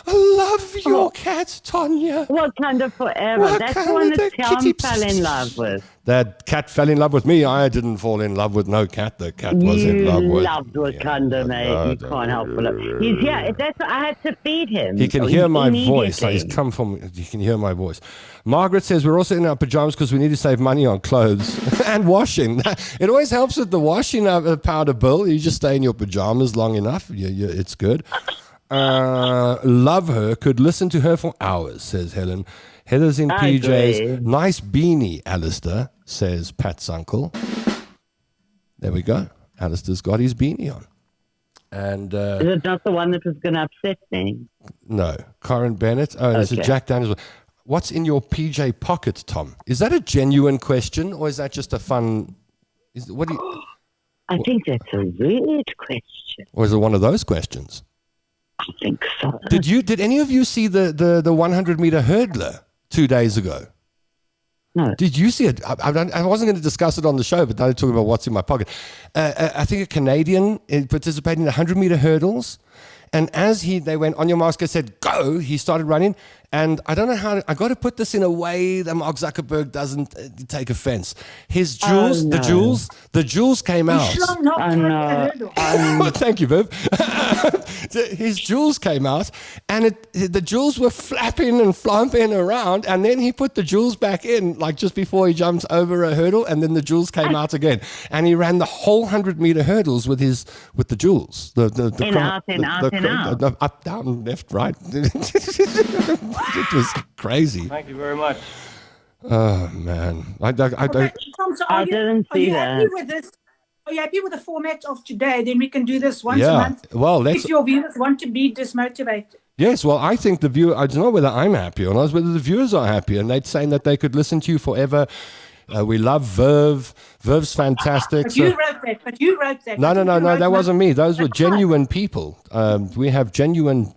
Love your cat, Tanya. What kind of forever? That's the one that Tom fell in love with. That cat fell in love with me. I didn't fall in love with no cat. The cat was in love with... You loved Wakanda, mate. You can't help but... He's here. I had to feed him. He can hear my voice. He's come from... He can hear my voice. Margaret says, we're also in our pajamas because we need to save money on clothes and washing. It always helps with the washing powder bill. You just stay in your pajamas long enough. It's good. Love her. Could listen to her for hours, says Helen. Heather's in PJs. Nice beanie, Alistair, says Pat's uncle. There we go. Alistair's got his beanie on. And is it not the one that was going to upset me? No. Karen Bennett. Oh, it's a Jack Daniels. What's in your PJ pocket, Tom? Is that a genuine question, or is that just a fun... I think that's a weird question. Or is it one of those questions? I think so. Did any of you see the 100-meter hurdler 2 days ago? No. Did you see it? I wasn't going to discuss it on the show, but now they're talking about what's in my pocket. I think a Canadian participating in 100-meter hurdles. And as they went, on your mask, I said, go, he started running. And I don't know how, I got to put this in a way that Mark Zuckerberg doesn't take offense. His jewels, the jewels came out. Thank you, Viv. His jewels came out, and the jewels were flapping and flopping around, and then he put the jewels back in, like just before he jumped over a hurdle, and then the jewels came out again. And he ran the whole 100-meter hurdles with the jewels. Out. Up, down, left, right. It was crazy. Thank you very much. Oh, man. I didn't see that. Are you happy with the format of today? Then we can do this once a month. Well, if your viewers want to be dismotivated. Yes, well, I think the viewer, I don't know whether I'm happy or not, whether the viewers are happy. And they're saying that they could listen to you forever. We love Viv. Viv's fantastic. But you wrote that. No, that wasn't me. Those were genuine people. We have genuine,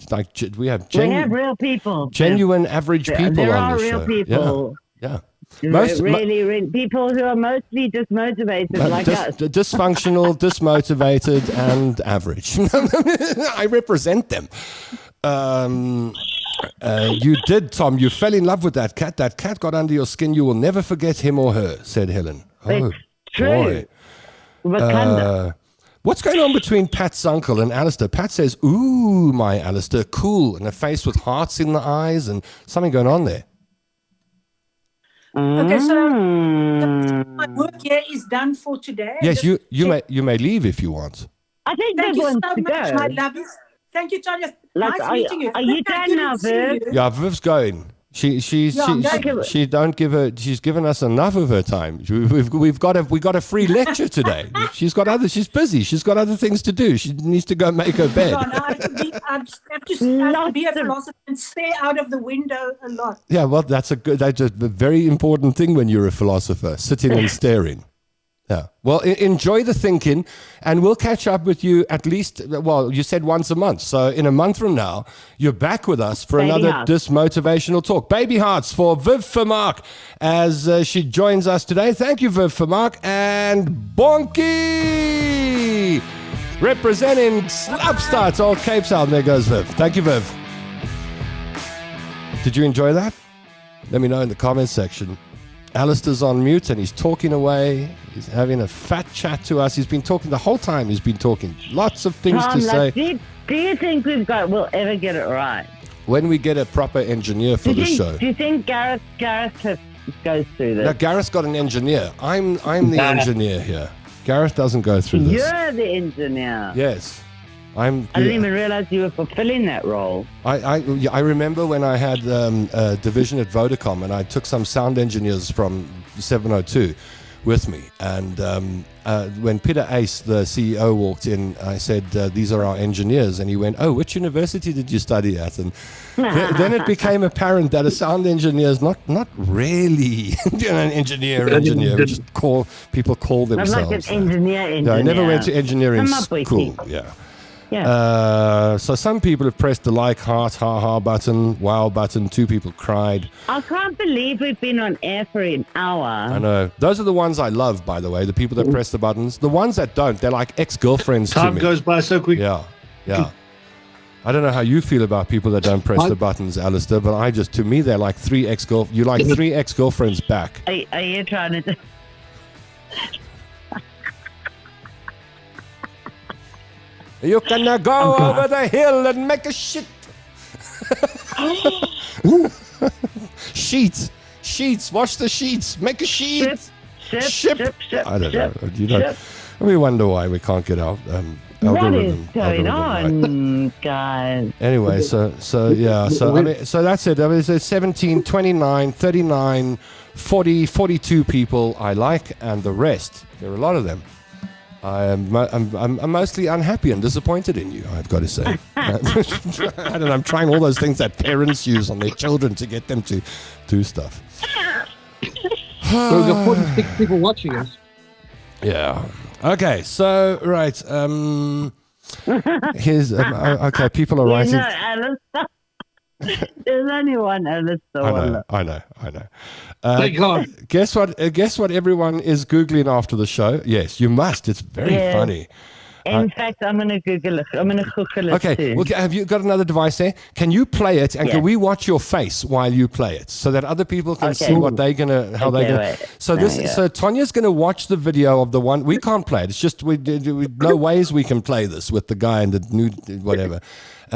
we have real people. Genuine average people on the show. There are real people. Yeah. Really, people who are mostly dismotivated like us. Dysfunctional, dismotivated, and average. I represent them. You did, Tom. You fell in love with that cat. That cat got under your skin. You will never forget him or her, said Helen. It's true. What's going on between Pat's uncle and Alistair? Pat says, ooh, my Alistair, cool, and a face with hearts in the eyes and something going on there. Okay, so my work here is done for today. Yes, you may leave if you want. I think thank you so much, my lovies. Thank you, Tanya. Nice meeting you. Are you done now, Viv? Yeah, Viv's going. She's given us enough of her time. We've got a free lecture today. She's busy. She's got other things to do. She needs to go make her bed. I have to be a philosopher and stay out of the window a lot. Yeah, well, that's a very important thing when you're a philosopher, sitting and staring. Yeah. Well, enjoy the thinking, and we'll catch up with you at least, well, you said once a month. So in a month from now, you're back with us for another Dismotivational Talk. Baby hearts for Viv Vermaak as she joins us today. Thank you, Viv Vermaak. And Bonky representing Slapstarts, Old Cape Town. There goes Viv. Thank you, Viv. Did you enjoy that? Let me know in the comments section. Alistair's on mute and he's talking away. He's having a fat chat to us. He's been talking the whole time. He's been talking. Lots of things to say. Do you think we'll ever get it right? When we get a proper engineer for the show. Do you think Gareth goes through this? No, Gareth's got an engineer. I'm the engineer here. Gareth doesn't go through this. You're the engineer. Yes. I didn't even realize you were fulfilling that role. I remember when I had a division at Vodacom and I took some sound engineers from 702 with me. And when Peter Ace, the CEO, walked in, I said, these are our engineers. And he went, oh, which university did you study at? And then it became apparent that a sound engineer is not really an engineer. People call themselves. I'm like an engineer. No, I never went to engineering school. Yeah. So some people have pressed the like, heart, ha button, wow button. 2 people cried. I can't believe we've been on air for an hour. I know. Those are the ones I love, by the way, the people that press the buttons. The ones that don't, they're like ex-girlfriends to me. Time goes by so quick. Yeah. I don't know how you feel about people that don't press the buttons, Alistair, but to me, they're like three ex-girlfriends back. Are you trying to... You can go over the hill and make a shit. Sheets, wash the sheets, make a sheet. Ship. I don't know. We wonder why we can't get our what is going on, guys? Anyway, so that's it. I mean, it's 17, 29, 39, 40, 42 people I like, and the rest, there are a lot of them. I'm mostly unhappy and disappointed in you, I've got to say. I don't know, I'm trying all those things that parents use on their children to get them to do stuff. So we've got 46 people watching us. Yeah. Okay, so, right. Here's, okay, people are writing. Alistair. There's only one Alistair. I know. Thank God. Guess what everyone is Googling after the show? Yes, you must. It's very funny. In fact, I'm going to Google it. I'm going to Google it too. Well, have you got another device there? Can you play it, and can we watch your face while you play it, so that other people can see what they're gonna, how they're gonna? So Tanya's gonna watch the video of the one. We can't play it. It's just we no ways we can play this with the guy and the new whatever.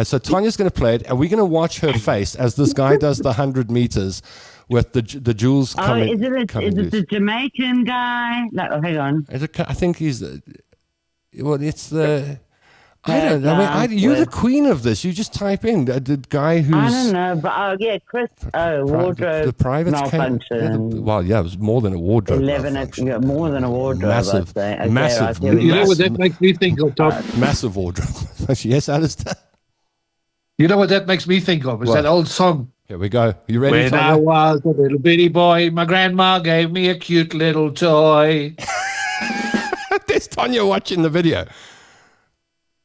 So Tanya's gonna play it, and we're gonna watch her face as this guy does the 100 meters with the jewels coming. Is it the Jamaican guy? No, hang on. I think he's. Well, it's the. I don't know. I mean, you're the queen of this. You just type in the guy who's. I don't know, but Chris. Wardrobe. The private malfunction. it was more than a wardrobe. More than a wardrobe. Massive. Massive. You know what that makes me think of, Tom? Massive wardrobe. Yes, Alistair. You know what that makes me think of? It's that old song. Here we go. You ready? When I was a little bitty boy, my grandma gave me a cute little toy. There's Tanya watching the video.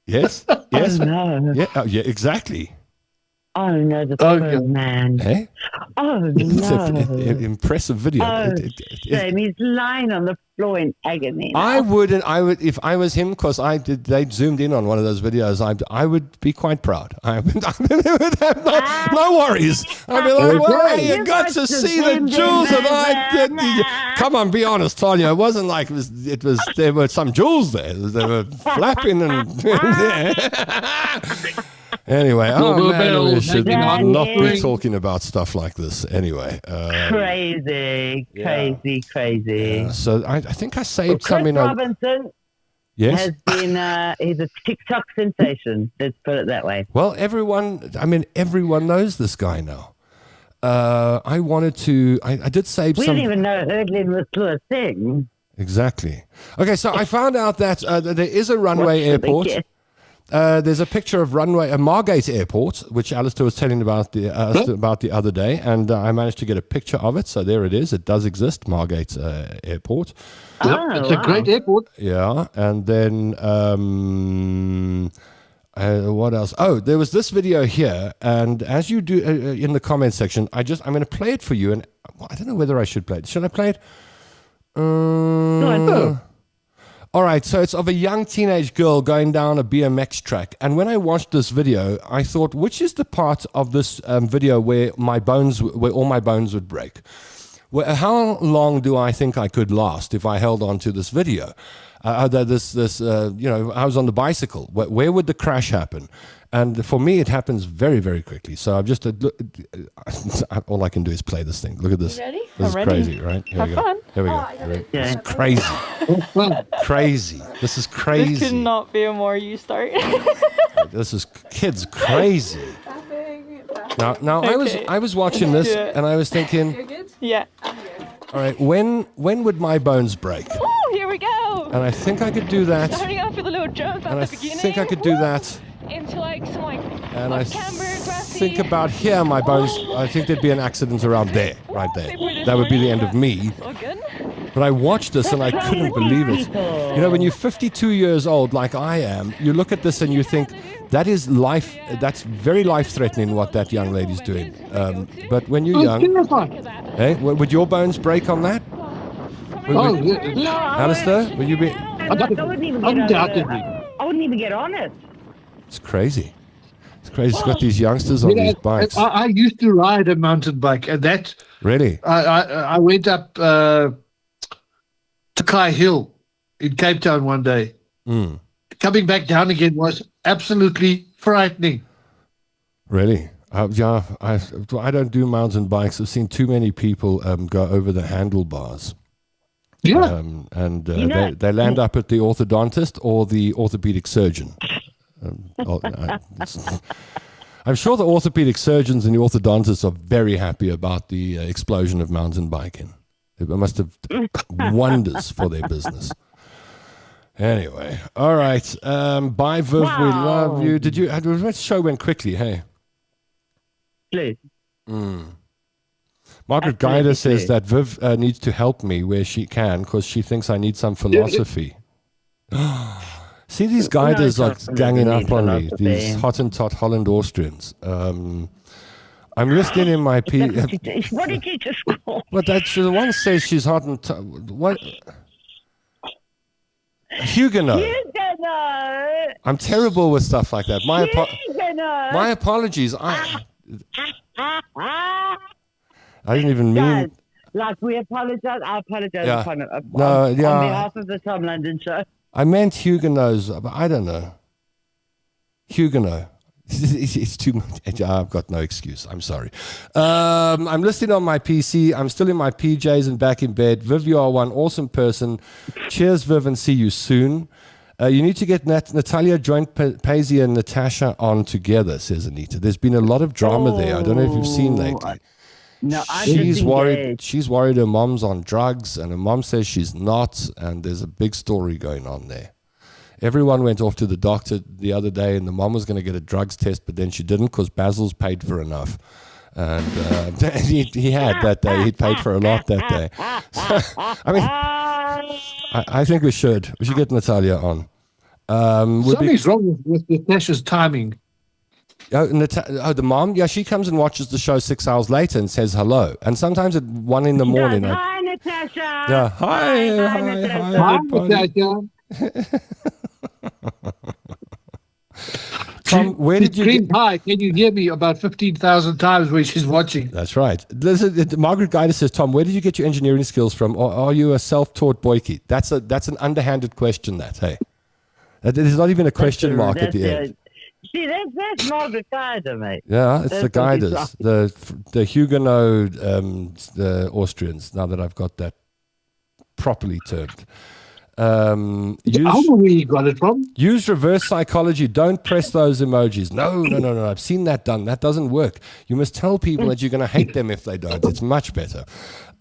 Yes. Yes. Oh, no. Yeah, exactly. Oh, no, the poor man. Eh? Oh, no. It's an impressive video. Oh, shame. He's lying on the floor in agony now. I would, if I was him, because they zoomed in on one of those videos, I would be quite proud. I would have no worries. I'd be like, well, you got to see the jewels. And come on, be honest, Tanya. It wasn't like it was there were some jewels there. They were flapping and... Anyway, we should not be talking about stuff like this. Anyway, crazy. So I think I saved something. Chris Robinson has been he's a TikTok sensation. Let's put it that way. Well, everyone knows this guy now. I wanted to. I did save. We didn't even know hurdling was still a thing. Exactly. Okay, so I found out that there is a runway airport. There's a picture of Margate Airport, which Alistair was telling about the other day, and I managed to get a picture of it. So there it is. It does exist, Margate Airport. Yep, it's a great airport. Yeah, and then what else? Oh, there was this video here, and as you do in the comment section, I'm going to play it for you, and I don't know whether I should play it. Should I play it? All right, so it's of a young teenage girl going down a BMX track. And when I watched this video, I thought, which is the part of this video where all my bones would break? How long do I think I could last if I held on to this video? I was on the bicycle. Where would the crash happen? And for me, it happens very, very quickly. So I'm just all I can do is play this thing. Look at this. You ready? This is crazy, right? Here we go. Here we go. This is crazy. Crazy. This is crazy. This could not be a more you start. This is kids crazy. Now Okay. I was watching this and I was thinking, You're good? Yeah. all right, when would my bones break? Oh, here we go. And I think I could do that. Starting off with a little jump at And the I beginning. think I could do that. Into like some And I camber, grassy. think about here, my bones. I think there'd be an accident around there, right there. That would be the end of me. All good. But I watched this and I couldn't believe it. You know, when you're 52 years old, like I am, you look at this and you think, that is life. That's very life-threatening what that young lady's doing. But when you're young, hey, would your bones break on that? Alistair, would you be? I wouldn't even get on it. It's crazy. It's crazy. He's got these youngsters on these bikes. I used to ride a mountain bike, and that really. I went up to Kai Hill in Cape Town one day. Coming back down again was absolutely frightening. Really? Yeah, I don't do mountain bikes. I've seen too many people go over the handlebars. Yeah. And they land up at the orthodontist or the orthopedic surgeon. I'm sure the orthopedic surgeons and the orthodontists are very happy about the explosion of mountain biking. It must have wonders for their business. Anyway, all right. Bye, Viv. Wow. We love you. Did you? That show went quickly, hey? Please. Margaret Guy says that Viv needs to help me where she can because she thinks I need some philosophy. See, these guiders are ganging up on me, these Hottentot Holland Austrians. I'm listening in my P. What did you just call? Well, the one says she's Hottentot. What? Huguenot. I'm terrible with stuff like that. My apologies. I didn't even mean. Like, we apologize. I apologize on behalf of the Tom London Show. I meant Huguenots, but I don't know. Huguenot. It's too much. I've got no excuse. I'm sorry. I'm listening on my PC. I'm still in my PJs and back in bed. Viv, you are one awesome person. Cheers, Viv, and see you soon. You need to get Natalia joint Paisley and Natasha on together, says Anita. There's been a lot of drama there. I don't know if you've seen lately. No, she's worried. She's worried her mom's on drugs, and her mom says she's not. And there's a big story going on there. Everyone went off to the doctor the other day, and the mom was going to get a drugs test, but then she didn't because Basil's paid for enough. And he had that day. He paid for a lot that day. So, I mean, I think we should get Natalia on. Something's wrong with Natasha's timing. The mom? Yeah, she comes and watches the show 6 hours later and says hello. And sometimes at 1 in the morning. Hi, Natasha. Yeah, hi, Natasha. Tom, where did you get... Hi, can you hear me about 15,000 times when she's watching? That's right. Margaret Guy says, Tom, where did you get your engineering skills from? Or are you a self-taught boykie? That's an underhanded question, hey? There's not even a question mark at the end. See, that's Margaret Guider, mate. Yeah, it's the Guiders, the Huguenot, the Austrians, now that I've got that properly termed. I don't know where you got it from. Use reverse psychology. Don't press those emojis. No. I've seen that done. That doesn't work. You must tell people that you're going to hate them if they don't. It's much better.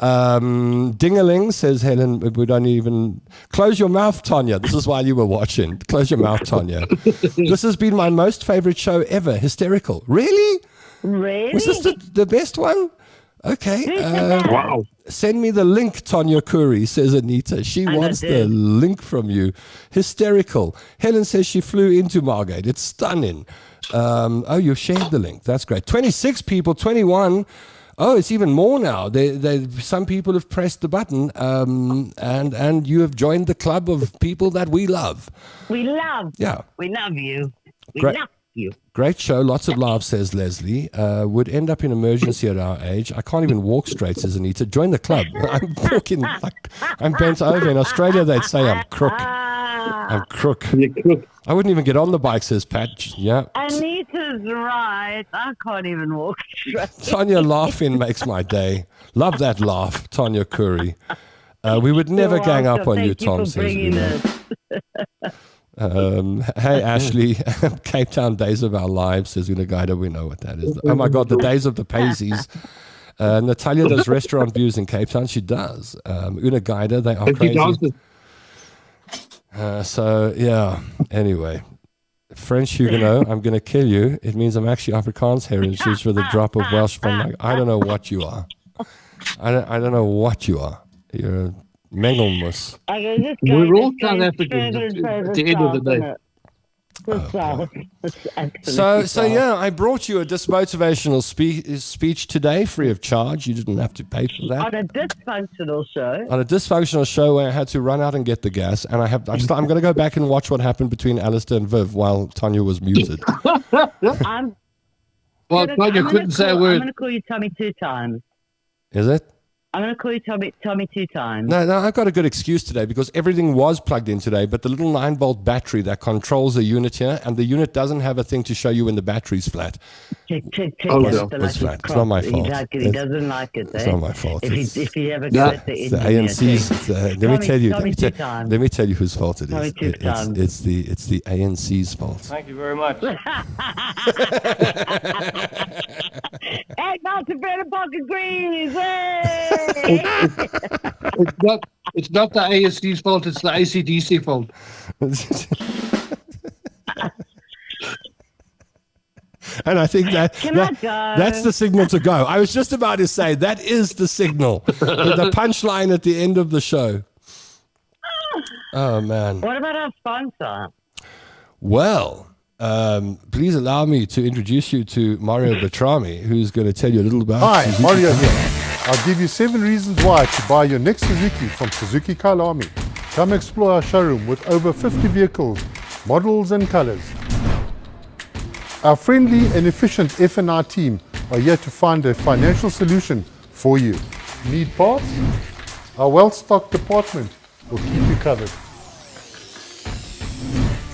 Ding-a-ling, says Helen. We don't even... Close your mouth, Tanya. This is while you were watching. Close your mouth, Tanya. This has been my most favorite show ever. Hysterical. Really? Really? Was this the best one? Okay. Wow. Send me the link, Tanya Curry, says Anita. She wants the link from you. Hysterical. Helen says she flew into Margate. It's stunning. You shared the link. That's great. 26 people, 21. Oh, it's even more now. Some people have pressed the button, and you have joined the club of people that we love. We love. Yeah. We love you. We Great. love you. Great show, lots of laughs, says Leslie. Would end up in emergency at our age. I can't even walk straight, says Anita. Join the club. I'm walking like I'm bent over. In Australia, they'd say I'm crook. I'm crook. I wouldn't even get on the bike, says Pat. Yeah. Anita's right. I can't even walk straight. Tanya laughing makes my day. Love that laugh, Tanya Curry. We would never gang up on you, Tom, says. Hey Ashley, Cape Town Days of Our Lives, says Unagaida. We know what that is. Oh my God, the Days of the Paisley's. Natalia does restaurant views in Cape Town. She does. Unagaida, they are crazy. So yeah. Anyway, French Huguenot, I'm going to kill you. It means I'm actually Afrikaans heritage with a drop of Welsh from. I don't know what you are. I don't know what you are. You're a Mengelmus. We're all South Africans at the end of the day. So yeah, I brought you a dismotivational speech today, free of charge. You didn't have to pay for that. On a dysfunctional show. On a dysfunctional show where I had to run out and get the gas, and I'm going to go back and watch what happened between Alistair and Viv while Tanya was muted. Well, Tanya couldn't say a word. I'm going to call you Tommy 2 times. Is it? I'm going to call you Tommy 2 times. No, I've got a good excuse today because everything was plugged in today, but the little 9-volt battery that controls the unit here, and the unit doesn't have a thing to show you when the battery's flat. Check. Oh, It's flat. It's not my fault. He doesn't like it. It's not my fault. If he ever gets the ANC's. Let me tell you whose fault it is. It's the ANC's fault. Thank you very much. Hey, not to better pocket greens. It's not the ASC's fault, it's the ACDC fault. And I think that's the signal to go. I was just about to say that is the signal. The punchline at the end of the show. Oh, man. What about our sponsor? Well, please allow me to introduce you to Mario Bertrami, who's going to tell you a little about Hi, Mario here. I'll give you 7 reasons why to buy your next Suzuki from Suzuki Kailami. Come explore our showroom with over 50 vehicles, models and colors. Our friendly and efficient F&R team are here to find a financial solution for you. Need parts? Our well-stocked department will keep you covered.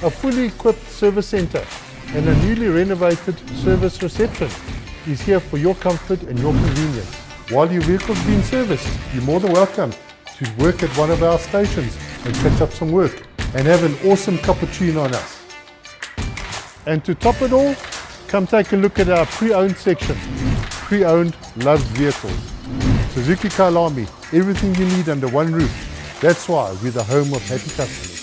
A fully equipped service center and a newly renovated service reception is here for your comfort and your convenience. While your vehicle's being serviced, you're more than welcome to work at one of our stations and catch up some work and have an awesome cappuccino on us. And to top it all, come take a look at our pre-owned section. Pre-owned loves vehicles. Suzuki Kailami, everything you need under one roof. That's why we're the home of happy customers.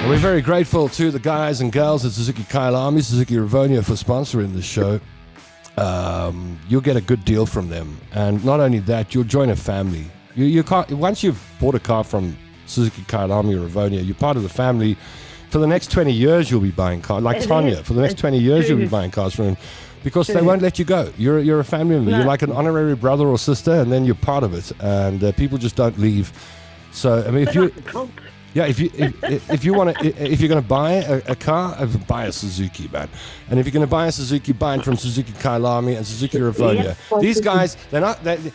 We're very grateful to the guys and girls at Suzuki Kailami, Suzuki Rivonia for sponsoring this show. You'll get a good deal from them. And not only that, you'll join a family. You can't, once you've bought a car from Suzuki Kailami or Rivonia, you're part of the family. For the next 20 years, you'll be buying cars. Like Tanya, for the next 20 years, you'll be buying cars from them because they won't let you go. You're a family member. You're like an honorary brother or sister, and then you're part of it. And people just don't leave. So, I mean, if you... Yeah, if you're going to buy a car, buy a Suzuki, man. And if you're going to buy a Suzuki, buy it from Suzuki Kailami and Suzuki Rivonia. These guys, they're not going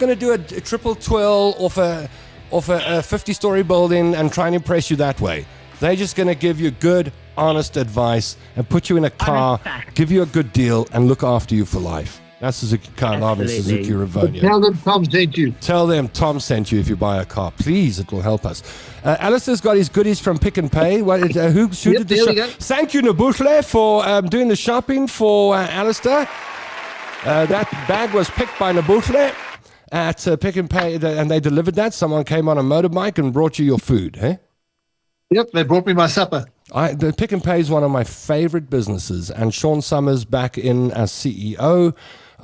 to do a triple twirl off a 50-story building and try and impress you that way. They're just going to give you good, honest advice and put you in a car, give you a good deal, and look after you for life. That's Suzuki Kailami, Suzuki Rivonia. Tell them Tom sent you. Tell them Tom sent you if you buy a car. Please, it will help us. Alistair's got his goodies from Pick and Pay. Who did the show? Thank you, Nabutle, for doing the shopping for Alistair. That bag was picked by Nabutle at Pick and Pay, and they delivered that. Someone came on a motorbike and brought you your food, eh? Yep, they brought me my supper. The Pick and Pay is one of my favorite businesses, and Sean Summers back in as CEO.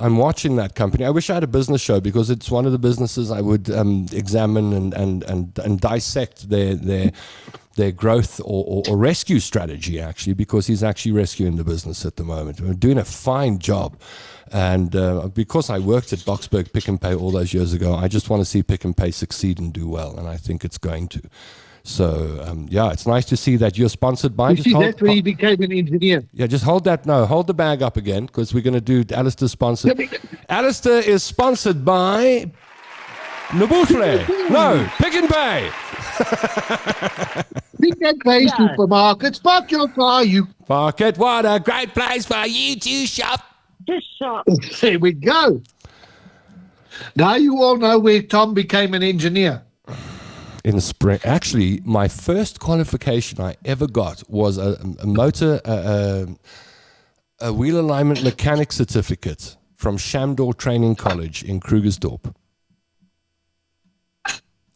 I'm watching that company. I wish I had a business show because it's one of the businesses I would examine and dissect their growth or rescue strategy, actually, because he's actually rescuing the business at the moment. We're doing a fine job. And because I worked at Boksburg Pick and Pay all those years ago, I just want to see Pick and Pay succeed and do well, and I think it's going to. So, yeah, it's nice to see that you're sponsored by... That's where he became an engineer. Yeah, just hold the bag up again, because we're going to do Alistair's sponsored. Alistair is sponsored by... Nabutle. No, Pick and Pay. Pick and Pay supermarkets. Park your car, you... Park it. What a great place for you to shop. Just shop. There we go. Now you all know where Tom became an engineer. In the spring, actually, my first qualification I ever got was a wheel alignment mechanic certificate from Shamdor Training College in Krugersdorp.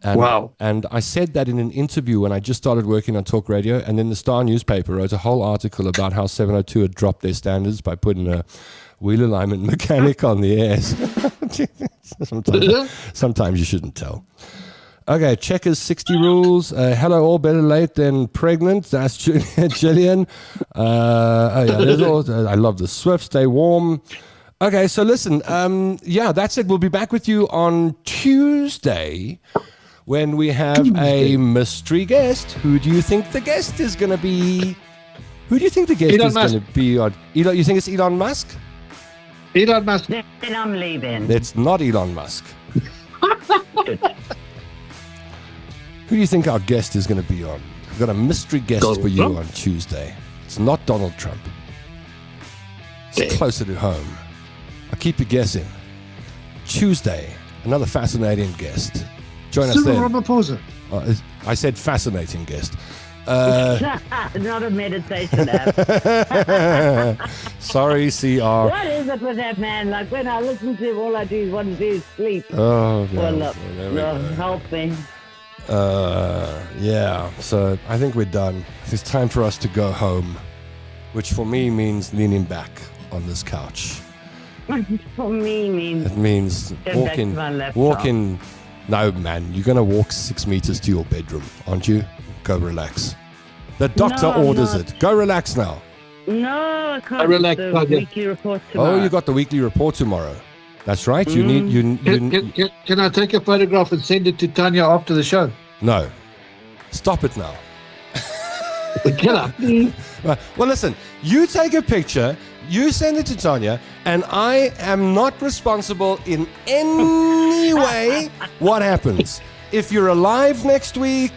Wow. And I said that in an interview when I just started working on talk radio, and then the Star newspaper wrote a whole article about how 702 had dropped their standards by putting a wheel alignment mechanic on the air. Sometimes you shouldn't tell. Okay, Checkers 60 rules. Hello, all better late than pregnant. That's Jillian. I love the Swift. Stay warm. Okay, so listen. Yeah, that's it. We'll be back with you on Tuesday when we have a mystery guest. Who do you think the guest is going to be? Who do you think the guest is going to be on? Elon, you think it's Elon Musk? Elon Musk. Then I'm leaving. It's not Elon Musk. Who do you think our guest is going to be on? We've got a mystery guest for you on Tuesday. It's not Donald Trump. It's closer to home. I'll keep you guessing. Tuesday, another fascinating guest. Join us then. Ramaphosa. I said fascinating guest. Not a meditation app. Sorry, CR. What is it with that man? Like when I listen to him, all I do is want to do is sleep. Oh, no. Well, help me. Yeah, so I think we're done. It's time for us to go home, which for me means leaning back on this couch. For me means... It means walking. No, man, you're going to walk 6 meters to your bedroom, aren't you? Go relax. The doctor orders it. Go relax now. No, I can't. Relax, the weekly report tomorrow. Oh, you got the weekly report tomorrow. That's right. You need. Can I take a photograph and send it to Tanya after the show? No. Stop it now. Killer. Right. Well, listen. You take a picture. You send it to Tanya, and I am not responsible in any way what happens. If you're alive next week,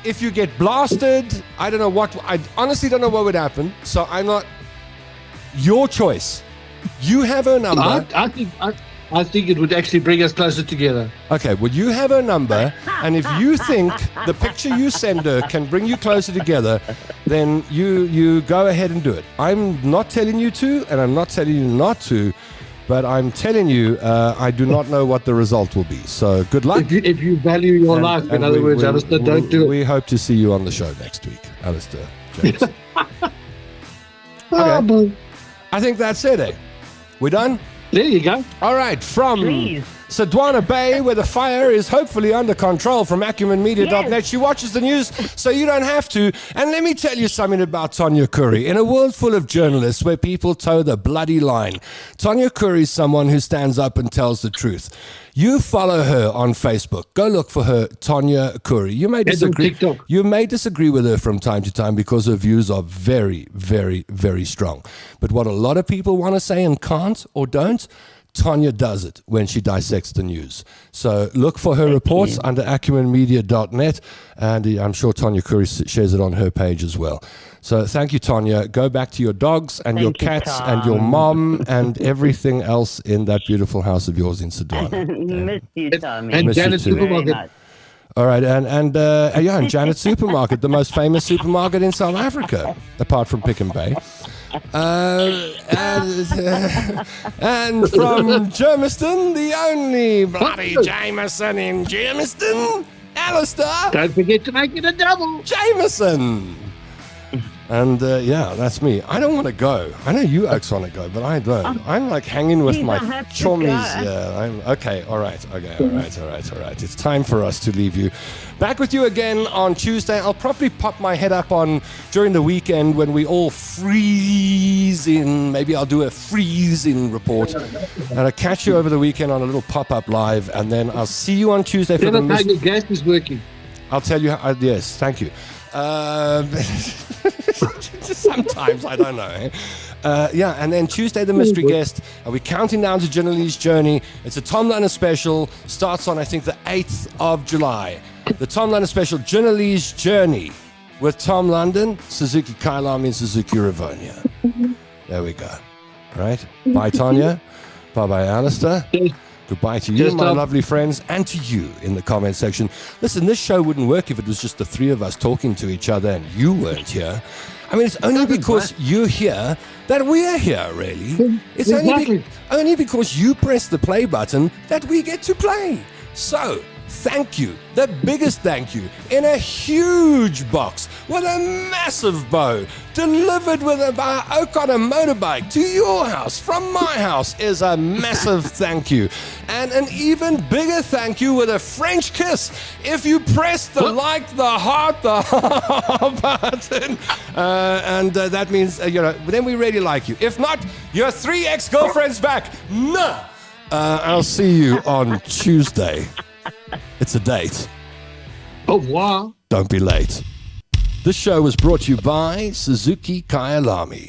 if you get blasted, I don't know what. I honestly don't know what would happen. So I'm not. Your choice. You have her number. I think it would actually bring us closer together. Okay, well, you have her number, and if you think the picture you send her can bring you closer together, then you go ahead and do it. I'm not telling you to, and I'm not telling you not to, but I'm telling you I do not know what the result will be. So good luck. If you value your life, in other words, Alistair, don't do it. We hope to see you on the show next week, Alistair James. Okay. I think that's it, eh? We done? There you go. All right, from Sedwana Bay, where the fire is hopefully under control, from acumenmedia.net. Yes. She watches the news so you don't have to. And let me tell you something about Tanya Curry. In a world full of journalists where people toe the bloody line, Tanya Curry is someone who stands up and tells the truth. You follow her on Facebook. Go look for her, Tanya Curry. You may disagree. You may disagree with her from time to time because her views are very, very, very strong. But what a lot of people want to say and can't or don't, Tanya does it when she dissects the news. So look for her reports under acumenmedia.net, and I'm sure Tanya Curry shares it on her page as well. So thank you, Tanya. Go back to your dogs and your cats and your mom and everything else in that beautiful house of yours in Sedona. Miss you, Tommy. And Janet Supermarket. All right, and Janet Supermarket, the most famous supermarket in South Africa, apart from Pick n Pay. And from Germiston, the only bloody Jameson in Germiston, Alistair. Don't forget to make it a double. Jameson. And that's me. I don't want to go. I know you Oaks want to go, but I don't. I'm like hanging with my chommies. Yeah, I'm okay. All right. It's time for us to leave you. Back with you again on Tuesday. I'll probably pop my head up on during the weekend when we all freeze in. Maybe I'll do a freezing report, and I'll catch you over the weekend on a little pop-up live, and then I'll see you on Tuesday for the your gas is working. I'll tell you. Yes, thank you. Sometimes, I don't know. And then Tuesday, the mystery guest. We're counting down to Janelle's journey. It's a Tom London special. Starts on, I think, the 8th of July. The Tom London special, Janelle's journey with Tom London, Suzuki Kailam, and Suzuki Rivonia. There we go. All right. Bye, Tanya. Bye-bye, Alistair. Goodbye to you, my lovely friends, and to you in the comment section. Listen, this show wouldn't work if it was just the three of us talking to each other and you weren't here. I mean, it's only because you're here that we're here, really. It's only because you press the play button that we get to play. So, thank you, the biggest thank you, in a huge box with a massive bow, delivered with a oak on a motorbike to your house from my house, is a massive thank you. And an even bigger thank you with a French kiss if you press the heart button. That means, then we really like you. If not, your 3 ex-girlfriends back. No! I'll see you on Tuesday. It's a date. Au revoir. Don't be late. This show was brought to you by Suzuki Kyalami.